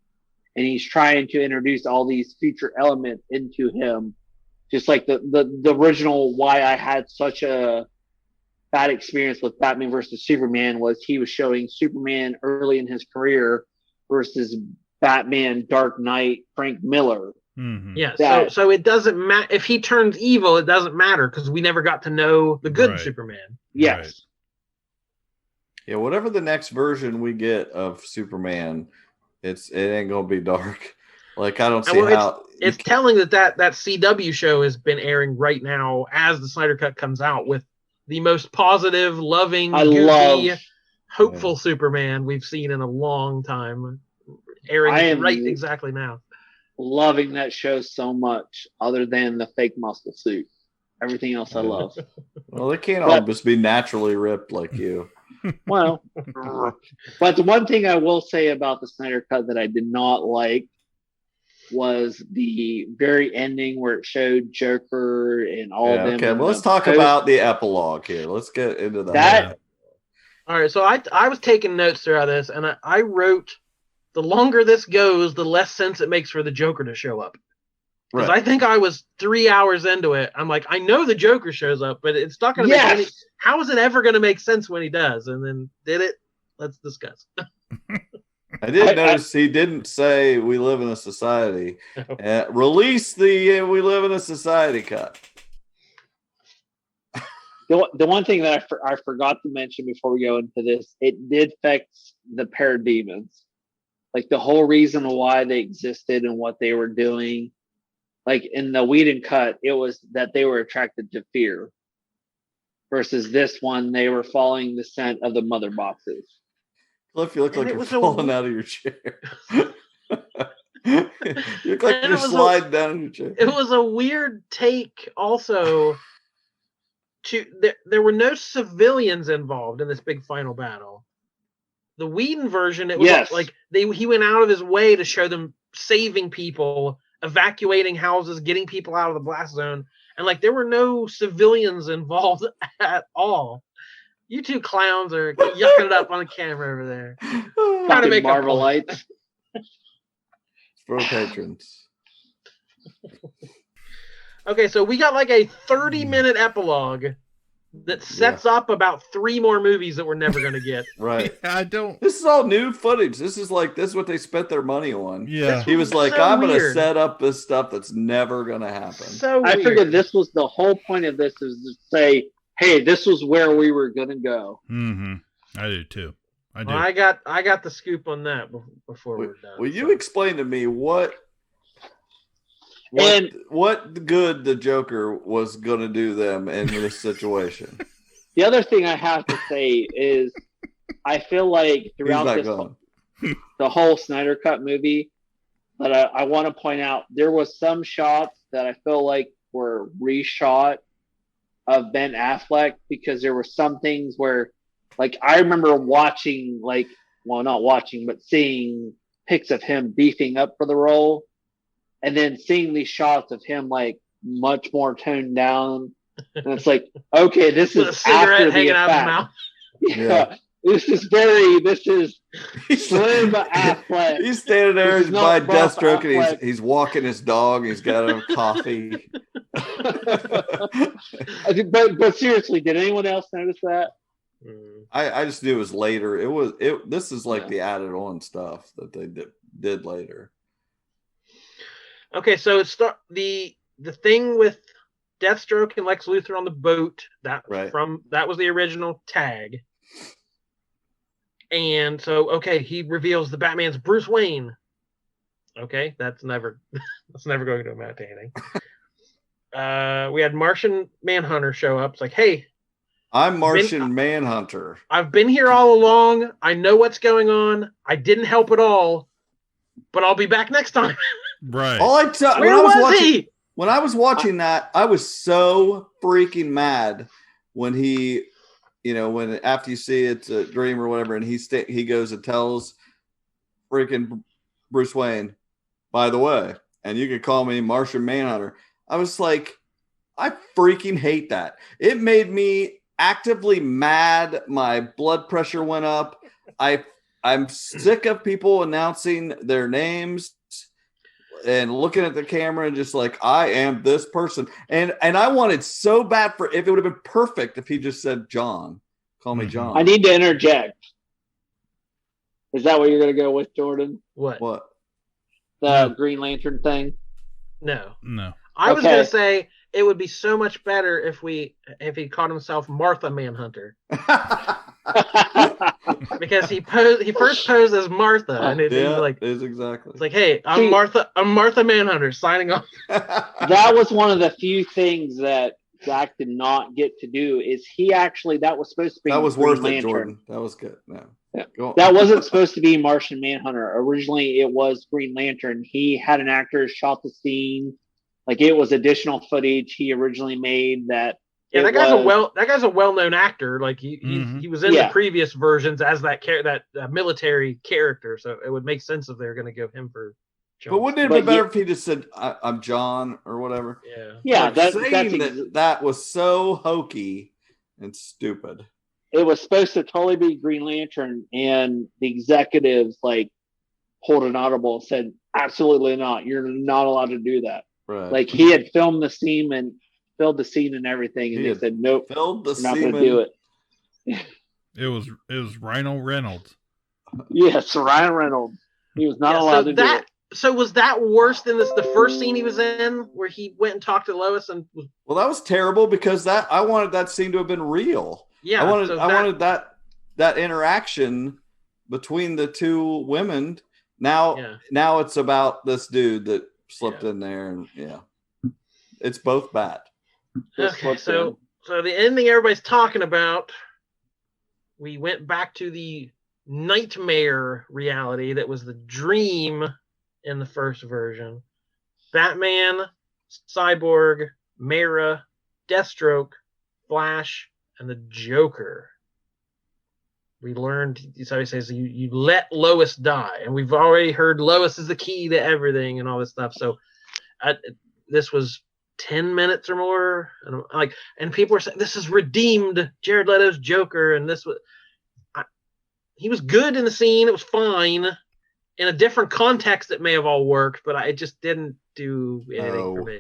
Speaker 2: And he's trying to introduce all these future elements into him. Just like the original why I had such a bad experience with Batman versus Superman was he was showing Superman early in his career versus Batman Dark Knight Frank Miller.
Speaker 4: Mm-hmm.
Speaker 3: Yeah, so it doesn't matter if he turns evil. It doesn't matter because we never got to know the good Superman.
Speaker 2: Yes.
Speaker 4: Right.
Speaker 5: Yeah, whatever the next version we get of Superman, it ain't gonna be dark. Like I don't see how
Speaker 3: it's telling that CW show has been airing right now as the Snyder Cut comes out with the most positive, loving, goofy, hopeful Superman we've seen in a long time. Airing exactly now.
Speaker 2: Loving that show so much, other than the fake muscle suit. Everything else I love.
Speaker 5: Well, they can't all just be naturally ripped like you.
Speaker 2: Well, but the one thing I will say about the Snyder Cut that I did not like was the very ending where it showed Joker and all of them.
Speaker 5: Okay, well, let's talk about the epilogue here. Let's get into that.
Speaker 3: All right, so I was taking notes throughout this, and I wrote, the longer this goes, the less sense it makes for the Joker to show up. Because I think I was 3 hours into it. I'm like, I know the Joker shows up, but it's not going to make any... How is it ever going to make sense when he does? And then, did it? Let's discuss.
Speaker 5: I did notice he didn't say we live in a society. Release the we live in a society cut.
Speaker 2: The one thing that I forgot to mention before we go into this, it did affect the parademons. Like the whole reason why they existed and what they were doing. Like in the Whedon cut, it was that they were attracted to fear. Versus this one, they were following the scent of the mother boxes.
Speaker 5: Cliff, you look like you're falling out of your chair. You look like you're sliding down your chair.
Speaker 3: It was a weird take also. There were no civilians involved in this big final battle. The Whedon version, it was like he went out of his way to show them saving people, evacuating houses, getting people out of the blast zone, and like there were no civilians involved at all. You two clowns are yucking it up on the camera over there. Trying to make
Speaker 2: Marvel lights.
Speaker 5: For patrons.
Speaker 3: Okay, so we got like a 30-minute epilogue that sets up about 3 more movies that we're never going to get.
Speaker 5: Right.
Speaker 4: I don't.
Speaker 5: This is all new footage. This is what they spent their money on.
Speaker 4: Yeah.
Speaker 5: He was like, I'm going to set up this stuff that's never going to happen.
Speaker 3: So
Speaker 2: I figured this was the whole point of this, is to say, hey, this was where we were going to go.
Speaker 4: Mm-hmm. I do too. I do.
Speaker 3: Well, I got the scoop on that before we're done.
Speaker 5: Will you explain to me what good the Joker was going to do them in this situation?
Speaker 2: The other thing I have to say is I feel like throughout the whole Snyder Cut movie, that I want to point out, there was some shots that I feel like were reshot of Ben Affleck, because there were some things where, like, I remember watching, like, well, not watching, but seeing pics of him beefing up for the role, and then seeing these shots of him, like, much more toned down. And it's like, okay, this is after the effect. Yeah. This is Slim Affleck.
Speaker 5: He's standing there, he's by Deathstroke, and he's walking his dog, he's got a coffee.
Speaker 2: But seriously, did anyone else notice that?
Speaker 5: I just knew it was later. This is like the added on stuff that they did later.
Speaker 3: Okay, so it's the thing with Deathstroke and Lex Luthor on the boat, that was the original tag. And so, okay, he reveals the Batman's Bruce Wayne. Okay, that's never going to amount to anything. We had Martian Manhunter show up. It's like, hey,
Speaker 5: I'm Martian Manhunter.
Speaker 3: I've been here all along. I know what's going on. I didn't help at all, but I'll be back next time.
Speaker 4: Right.
Speaker 5: When I was watching that, I was so freaking mad when he, when after you see it's a dream or whatever, and he goes and tells freaking Bruce Wayne, by the way, and you could call me Martian Manhunter. I was like, I freaking hate that. It made me actively mad. My blood pressure went up. I'm sick of people announcing their names and looking at the camera and just like, I am this person. And I wanted so bad if it would have been perfect if he just said, John, call me John.
Speaker 2: I need to interject. Is that what you're going to go with, Jordan?
Speaker 3: What?
Speaker 2: The Green Lantern thing?
Speaker 3: No.
Speaker 4: I
Speaker 3: was going to say it would be so much better if he called himself Martha Manhunter. Because he first posed as Martha, and it's
Speaker 5: exactly.
Speaker 3: It's like, hey, I'm Martha Manhunter signing off.
Speaker 2: That was one of the few things that Zach did not get to do. Is he actually that was supposed to be
Speaker 5: that was
Speaker 2: Green
Speaker 5: worth
Speaker 2: Lantern.
Speaker 5: It, Jordan. That was good. No.
Speaker 2: Yeah. That wasn't supposed to be Martian Manhunter. Originally, it was Green Lantern. He had an actor shot the scene. Like, it was additional footage he originally made that
Speaker 3: Yeah, that guy's a well-known actor. Like he was in the previous versions as that military character, so it would make sense if they were going to give him for Jones.
Speaker 5: But wouldn't it have been better if he just said, I'm John or whatever?
Speaker 2: Yeah.
Speaker 5: That was so hokey and stupid.
Speaker 2: It was supposed to totally be Green Lantern, and the executives like pulled an audible and said, absolutely not. You're not allowed to do that.
Speaker 5: Right.
Speaker 2: Like he had filmed the scene and everything, and they said, nope,
Speaker 5: we're
Speaker 2: not going to do it.
Speaker 4: It was Rhino Reynolds.
Speaker 2: Yes, Ryan Reynolds. He was not allowed to do it.
Speaker 3: So was that worse than the first scene he was in, where he went and talked to Lois?
Speaker 5: Well, that was terrible because I wanted that scene to have been real.
Speaker 3: Yeah,
Speaker 5: I wanted that interaction between the two women. Now it's about this dude that slipped in there, and it's both bad.
Speaker 3: Okay, so the ending everybody's talking about, we went back to the nightmare reality that was the dream in the first version. Batman, Cyborg, Mara, Deathstroke, Flash, and the Joker. We learned, so he says, you let Lois die. And we've already heard Lois is the key to everything and all this stuff. So this was 10 minutes or more. And people were saying, this is redeemed Jared Leto's Joker. And this was, he was good in the scene. It was fine. In a different context, it may have all worked, but it just didn't do anything for me.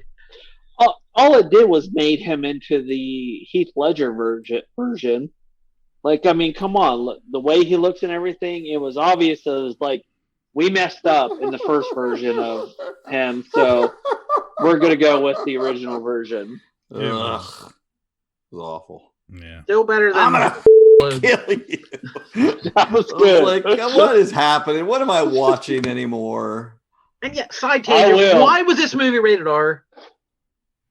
Speaker 2: All it did was made him into the Heath Ledger version. Like, I mean, come on. Look, the way he looks and everything, it was obvious that it was like, we messed up in the first version of him, so we're going to go with the original version.
Speaker 5: Ugh. It was awful.
Speaker 4: Yeah.
Speaker 3: Still better than...
Speaker 5: I'm going to kill you.
Speaker 2: That was good.
Speaker 5: Like, what is happening? What am I watching anymore?
Speaker 3: And yet, side tangent, why was this movie rated R?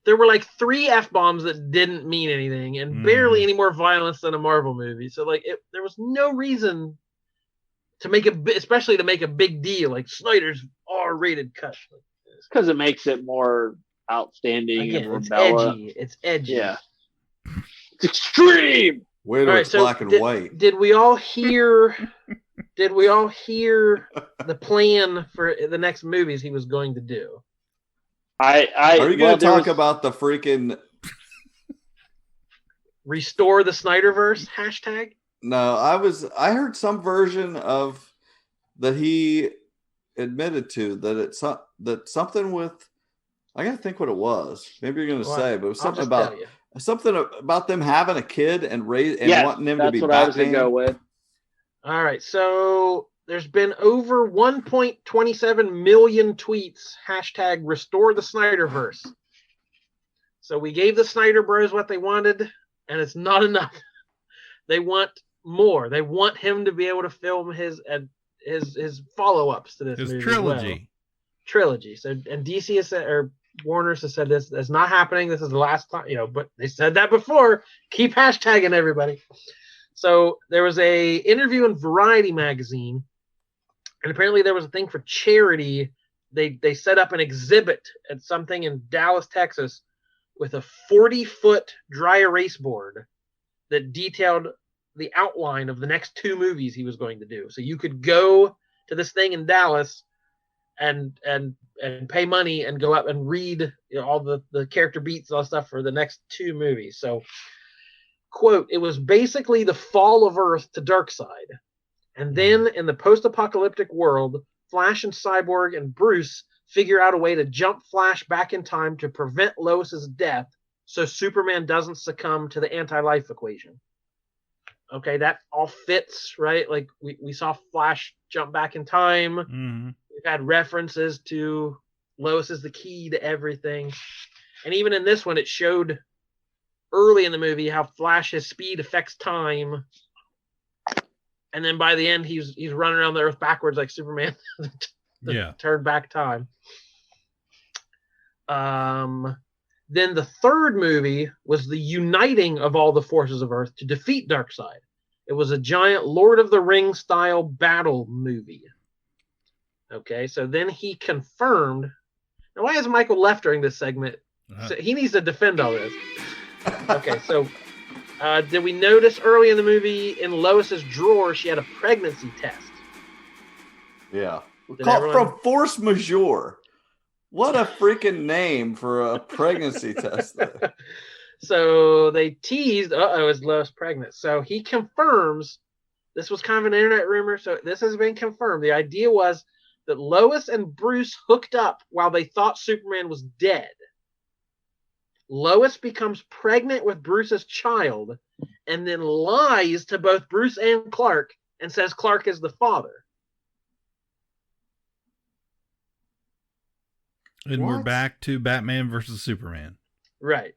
Speaker 3: There were like 3 F-bombs that didn't mean anything and barely any more violence than a Marvel movie. So like there was no reason to make especially to make a big deal like Snyder's R-rated cut.
Speaker 2: It's because it makes it more outstanding.
Speaker 3: Again,
Speaker 2: and
Speaker 3: it's edgy.
Speaker 2: Yeah. It's extreme.
Speaker 5: Wait till it's black and white.
Speaker 3: Did we all hear the plan for the next movies he was going to do?
Speaker 5: Are you going to talk about the freaking
Speaker 3: restore the Snyderverse hashtag?
Speaker 5: No, I heard some version of that he admitted to that something with, I got to think what it was. Maybe you're going to say, but it was something about them having a kid and wanting him to be Batman. That's what I was going to
Speaker 2: go with.
Speaker 3: All right, so there's been over 1.27 million tweets, hashtag restore the Snyderverse. So we gave the Snyder Bros what they wanted, and it's not enough. They want more. They want him to be able to film his follow-ups to this movie. Trilogy. So, and DC has said, or Warner's has said this is not happening. This is the last time, but they said that before. Keep hashtagging everybody. So there was a interview in Variety magazine, and apparently there was a thing for charity. They set up an exhibit at something in Dallas, Texas, with a 40-foot dry erase board that detailed the outline of the next 2 movies he was going to do. So you could go to this thing in Dallas and pay money and go up and read all the character beats and all that stuff for the next 2 movies. So, quote, it was basically the fall of Earth to Darkseid. And then in the post-apocalyptic world, Flash and Cyborg and Bruce figure out a way to jump Flash back in time to prevent Lois's death so Superman doesn't succumb to the anti-life equation. Okay, that all fits, right? Like we saw Flash jump back in time.
Speaker 4: Mm-hmm.
Speaker 3: We've had references to Lois is the key to everything. And even in this one, it showed early in the movie how Flash's speed affects time. And then by the end, he's running around the Earth backwards like Superman. Turn back time. Then the third movie was the uniting of all the forces of Earth to defeat Darkseid. It was a giant Lord of the Rings style battle movie. Okay, so then he confirmed. Now, why is Michael left during this segment? So he needs to defend all this. Okay, so did we notice early in the movie in Lois's drawer she had a pregnancy test?
Speaker 5: Yeah.
Speaker 3: Did
Speaker 5: Called
Speaker 3: everyone-
Speaker 5: from force majeure. What a freaking name for a pregnancy test, though.
Speaker 3: So they teased, is Lois pregnant? So he confirms, this was kind of an internet rumor, so this has been confirmed. The idea was that Lois and Bruce hooked up while they thought Superman was dead. Lois becomes pregnant with Bruce's child and then lies to both Bruce and Clark and says Clark is the father.
Speaker 4: And we're
Speaker 5: What?
Speaker 4: back to Batman versus Superman.
Speaker 3: Right.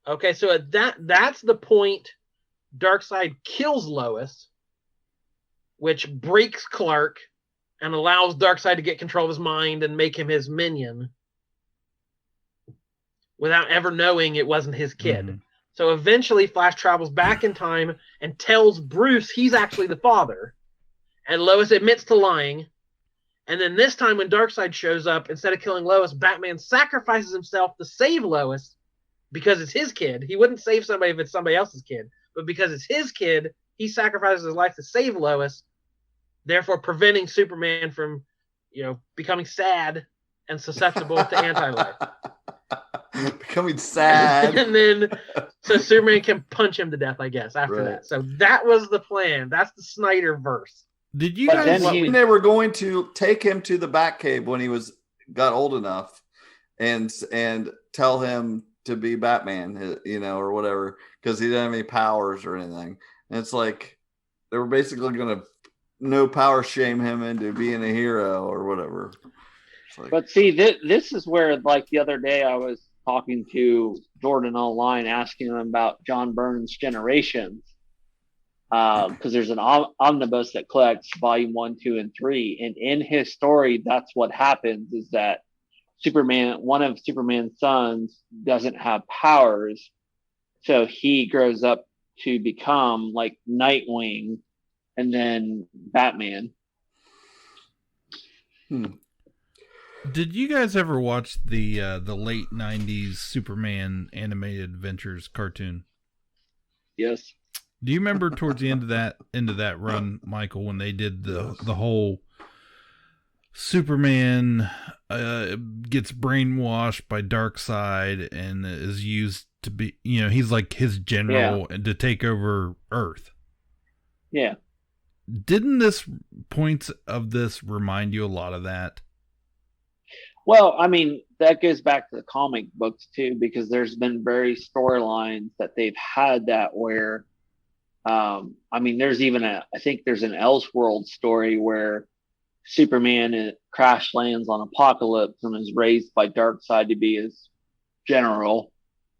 Speaker 3: Okay, so at that's the point Darkseid kills Lois, which breaks Clark and allows Darkseid to get control of his mind and make him his minion without ever knowing it wasn't his kid.
Speaker 4: Mhm.
Speaker 3: So eventually Flash travels back in time and tells Bruce he's actually the father. And Lois admits to lying. And then this time when Darkseid shows up, instead of killing Lois, Batman sacrifices himself to save Lois because it's his kid. He wouldn't save somebody if it's somebody else's kid. But because it's his kid, he sacrifices his life to save Lois, therefore preventing Superman from, becoming sad and susceptible to anti-life.
Speaker 5: Becoming sad.
Speaker 3: And then, so Superman can punch him to death, I guess, after
Speaker 5: Right.
Speaker 3: that. So that was the plan. That's the Snyder verse.
Speaker 4: Did you
Speaker 2: But
Speaker 4: guys?
Speaker 2: then
Speaker 5: They were going to take him to the Batcave when he got old enough, and tell him to be Batman, or whatever, because he didn't have any powers or anything. And it's like they were basically going to no power shame him into being a hero or whatever. It's like,
Speaker 2: But see, this is where, like the other day, I was talking to Jordan online, asking him about John Byrne's Generations, because there's an omnibus that collects volume 1, 2, and 3, and in his story, that's what happens: is that one of Superman's sons, doesn't have powers, so he grows up to become like Nightwing, and then Batman.
Speaker 4: Did you guys ever watch the late '90s Superman animated adventures cartoon?
Speaker 2: Yes.
Speaker 4: Do you remember towards the end of that run, Michael, when they did the whole Superman gets brainwashed by Darkseid and is used to be, he's like his general to take over Earth.
Speaker 2: Yeah.
Speaker 4: Didn't points of this remind you a lot of that?
Speaker 2: Well, I mean, that goes back to the comic books too, because there's been various storylines that they've had that where, there's even I think there's an Elseworld story where Superman crash lands on Apocalypse and is raised by Darkseid to be his general.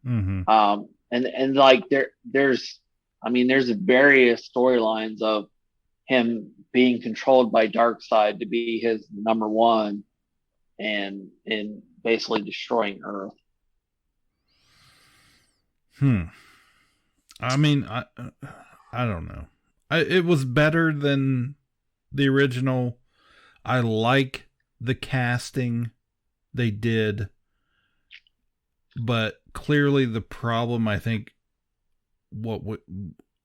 Speaker 4: Mm-hmm.
Speaker 2: And like there's various storylines of him being controlled by Darkseid to be his number one and basically destroying Earth.
Speaker 4: I mean, I don't know. It was better than the original. I like the casting they did, but clearly the problem, I think, what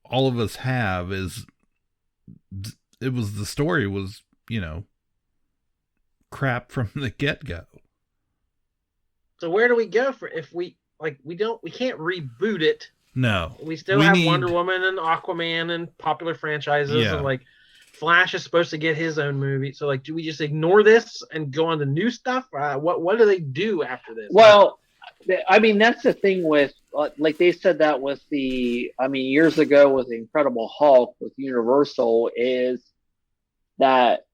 Speaker 4: all of us have is the story was, crap from the get-go.
Speaker 3: So where do we go if we can't reboot it?
Speaker 4: No.
Speaker 3: We still have Wonder Woman and Aquaman and popular franchises, and like Flash is supposed to get his own movie. So like, do we just ignore this and go on to new stuff? What do they do after this?
Speaker 2: Well, I mean, that's the thing with, like they said that with years ago with the Incredible Hulk with Universal, is that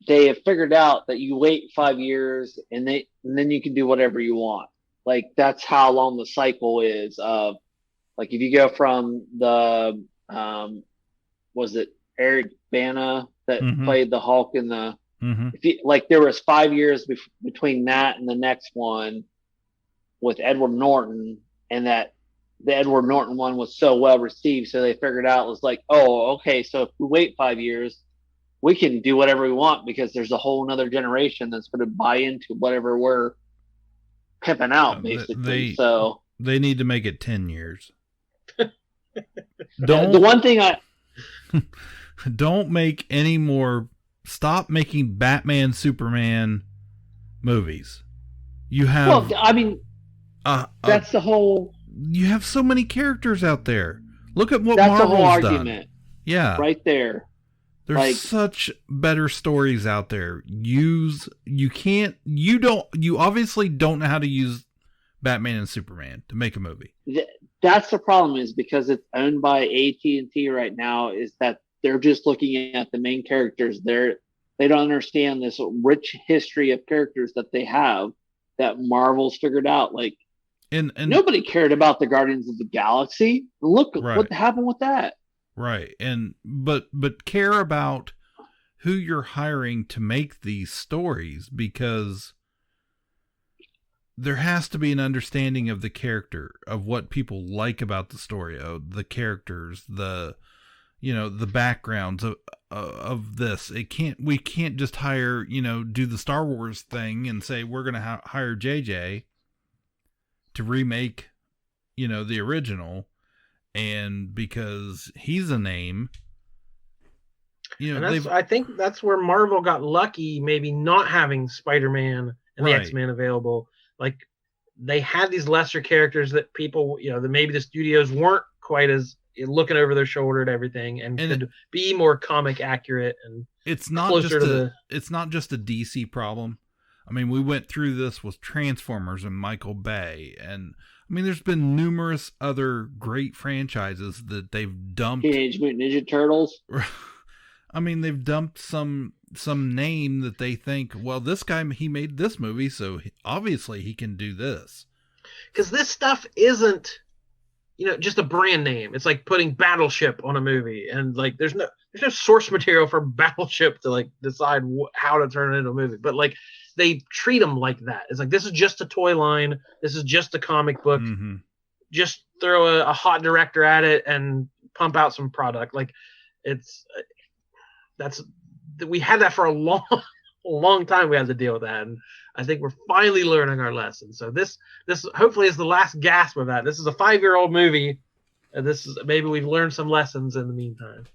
Speaker 2: they have figured out that you wait 5 years and then you can do whatever you want. Like that's how long the cycle is of, like, if you go from the, was it Eric Bana that played the Hulk in the, if you, like there was 5 years between that and the next one with Edward Norton, and that the Edward Norton one was so well received. So they figured out, it was like, oh, okay. So if we wait 5 years, we can do whatever we want because there's a whole nother generation that's going to buy into whatever we're pimping out, basically.
Speaker 4: They need to make it 10 years.
Speaker 2: The one thing
Speaker 4: don't make any more. Stop making Batman, Superman movies. You have.
Speaker 2: Well, I mean, that's the whole.
Speaker 4: You have so many characters out there. Look at what
Speaker 2: That's
Speaker 4: Marvel's
Speaker 2: the whole
Speaker 4: done.
Speaker 2: argument.
Speaker 4: Yeah,
Speaker 2: right there.
Speaker 4: There's such better stories out there. You obviously don't know how to use Batman and Superman to make a movie.
Speaker 2: That's the problem, is because it's owned by AT&T right now, is that they're just looking at the main characters. They don't understand this rich history of characters that they have that Marvel's figured out. Like, and nobody cared about the Guardians of the Galaxy. Look what happened with that.
Speaker 4: Right. But care about who you're hiring to make these stories, because there has to be an understanding of the character, of what people like about the story, of the characters, the backgrounds of this. We can't just hire, do the Star Wars thing and say we're going to hire JJ to remake, the original, and because he's a name,
Speaker 3: I think that's where Marvel got lucky, maybe not having Spider-Man and the X-Men available. Like, they had these lesser characters that people, that maybe the studios weren't quite as looking over their shoulder at everything, and could be more comic accurate, and
Speaker 4: it's not it's not just a DC problem. I mean, we went through this with Transformers and Michael Bay, and I mean, there's been numerous other great franchises that they've dumped.
Speaker 2: Teenage Mutant Ninja Turtles.
Speaker 4: I mean, they've dumped some name that they think, well, this guy, he made this movie, so obviously he can do this.
Speaker 3: Because this stuff isn't, just a brand name. It's like putting Battleship on a movie, and like there's no source material for Battleship to like decide how to turn it into a movie. But like, they treat them like that. It's like, this is just a toy line. This is just a comic book. Mm-hmm. Just throw a hot director at it and pump out some product. Like, we had that for a long time. We had to deal with that, and I think we're finally learning our lesson. So this hopefully is the last gasp of that. This is a 5-year-old movie, and maybe we've learned some lessons in the meantime.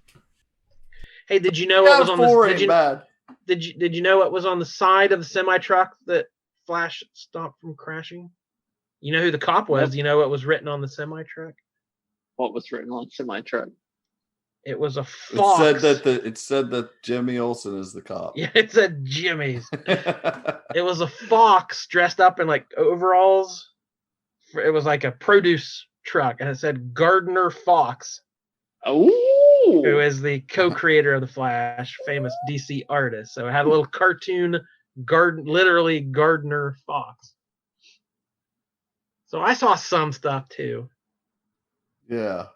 Speaker 3: Hey, did you know what was on the? Did you know what was on the side of the semi truck that Flash stopped from crashing? You know who the cop was? Do you know what was written on the semi truck?
Speaker 2: What was written on the semi truck?
Speaker 3: It was a fox.
Speaker 5: It said that Jimmy Olsen is the cop.
Speaker 3: Yeah, it said Jimmy's. It was a fox dressed up in like overalls. It was like a produce truck, and it said Gardner Fox.
Speaker 2: Oh,
Speaker 3: who is the co-creator of the Flash, famous DC artist. So it had a little cartoon literally Gardner Fox. So I saw some stuff too.
Speaker 5: Yeah.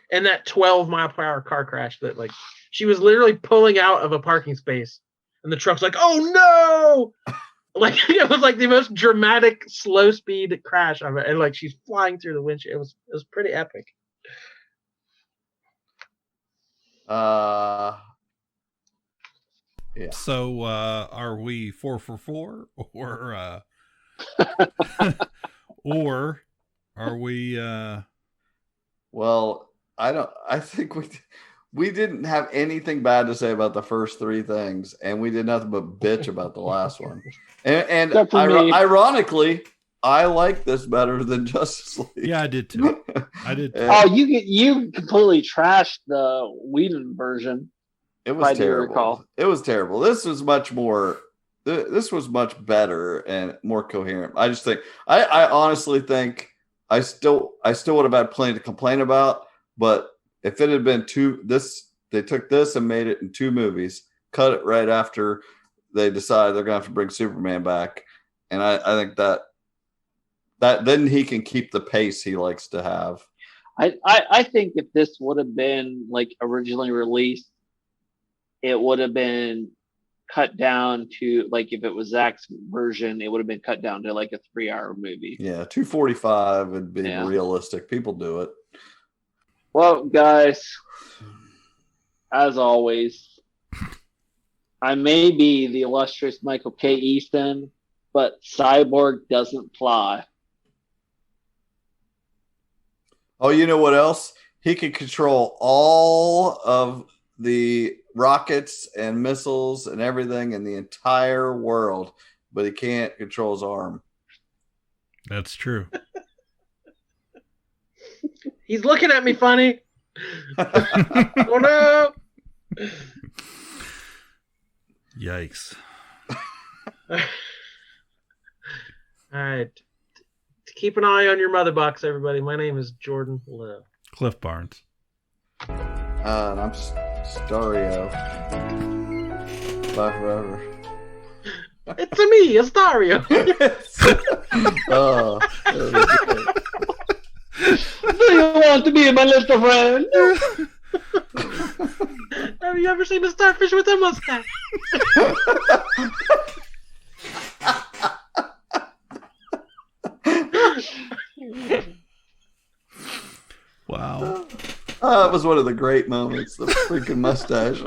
Speaker 3: And that 12-mile-per-hour car crash that, like, she was literally pulling out of a parking space, and the truck's like, "Oh no!" Like, it was like the most dramatic slow speed crash of it, and like she's flying through the windshield. It was pretty epic.
Speaker 5: Yeah.
Speaker 4: So are we 4 for 4 or or are we
Speaker 5: Well, I think we didn't have anything bad to say about the first 3 things, and we did nothing but bitch about the last one. And ironically, I like this better than Justice League.
Speaker 4: Yeah, I did too.
Speaker 2: Oh, you completely trashed the Whedon version.
Speaker 5: It was terrible. It was terrible. This was much more. This was much better and more coherent. I just think. I honestly think I still would have had plenty to complain about. But if it had been they took this and made it in 2 movies, cut it right after they decided they're going to have to bring Superman back, and I think that then he can keep the pace he likes to have.
Speaker 2: I think if this would have been like originally released, it would have been cut down to, like, if it was Zach's version, it would have been cut down to like a 3-hour movie.
Speaker 5: Yeah, 2:45 would be realistic. People do it.
Speaker 2: Well, guys, as always, I may be the illustrious Michael K. Easton, but Cyborg doesn't fly.
Speaker 5: Oh, you know what else? He could control all of the rockets and missiles and everything in the entire world, but he can't control his arm.
Speaker 4: That's true.
Speaker 3: He's looking at me funny. Oh no!
Speaker 4: Yikes.
Speaker 3: All right. Keep an eye on your mother box, everybody. My name is Jordan Lowe.
Speaker 4: Cliff Barnes.
Speaker 5: And I'm Stario. Bye forever.
Speaker 3: It's a me, a Stario.
Speaker 5: Oh,
Speaker 2: Do you want to be my little friend?
Speaker 3: Have you ever seen a starfish with a mustache?
Speaker 4: Wow.
Speaker 5: That was one of the great moments. The freaking mustache.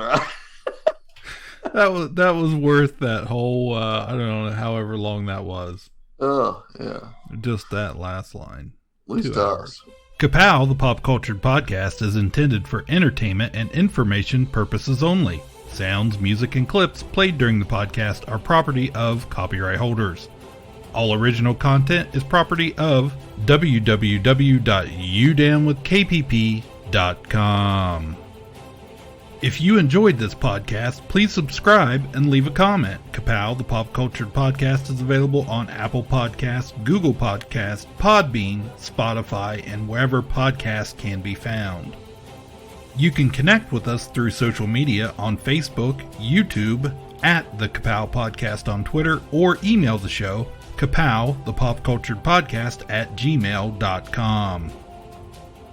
Speaker 4: That was worth that whole I don't know however long that was.
Speaker 5: Oh yeah.
Speaker 4: Just that last line.
Speaker 5: At least
Speaker 4: 2 hours.
Speaker 5: us.
Speaker 4: Ka-Pow, the pop cultured podcast, is intended for entertainment and information purposes only. Sounds, music, and clips played during the podcast are property of copyright holders. All original content is property of www.udamwithkpp.com. If you enjoyed this podcast, please subscribe and leave a comment. Ka-Pow, the pop cultured podcast, is available on Apple Podcasts, Google Podcasts, Podbean, Spotify, and wherever podcasts can be found. You can connect with us through social media on Facebook, YouTube, at the Ka-Pow Podcast on Twitter, or email the show, Ka-Pow, the pop cultured podcast, @gmail.com.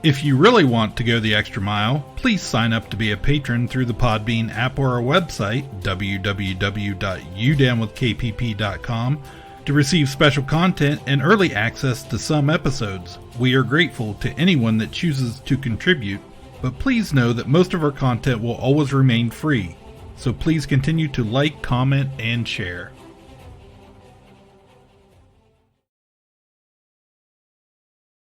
Speaker 4: If you really want to go the extra mile, please sign up to be a patron through the Podbean app or our website, www.udamwithkpp.com, to receive special content and early access to some episodes. We are grateful to anyone that chooses to contribute, but please know that most of our content will always remain free, so please continue to like, comment, and share.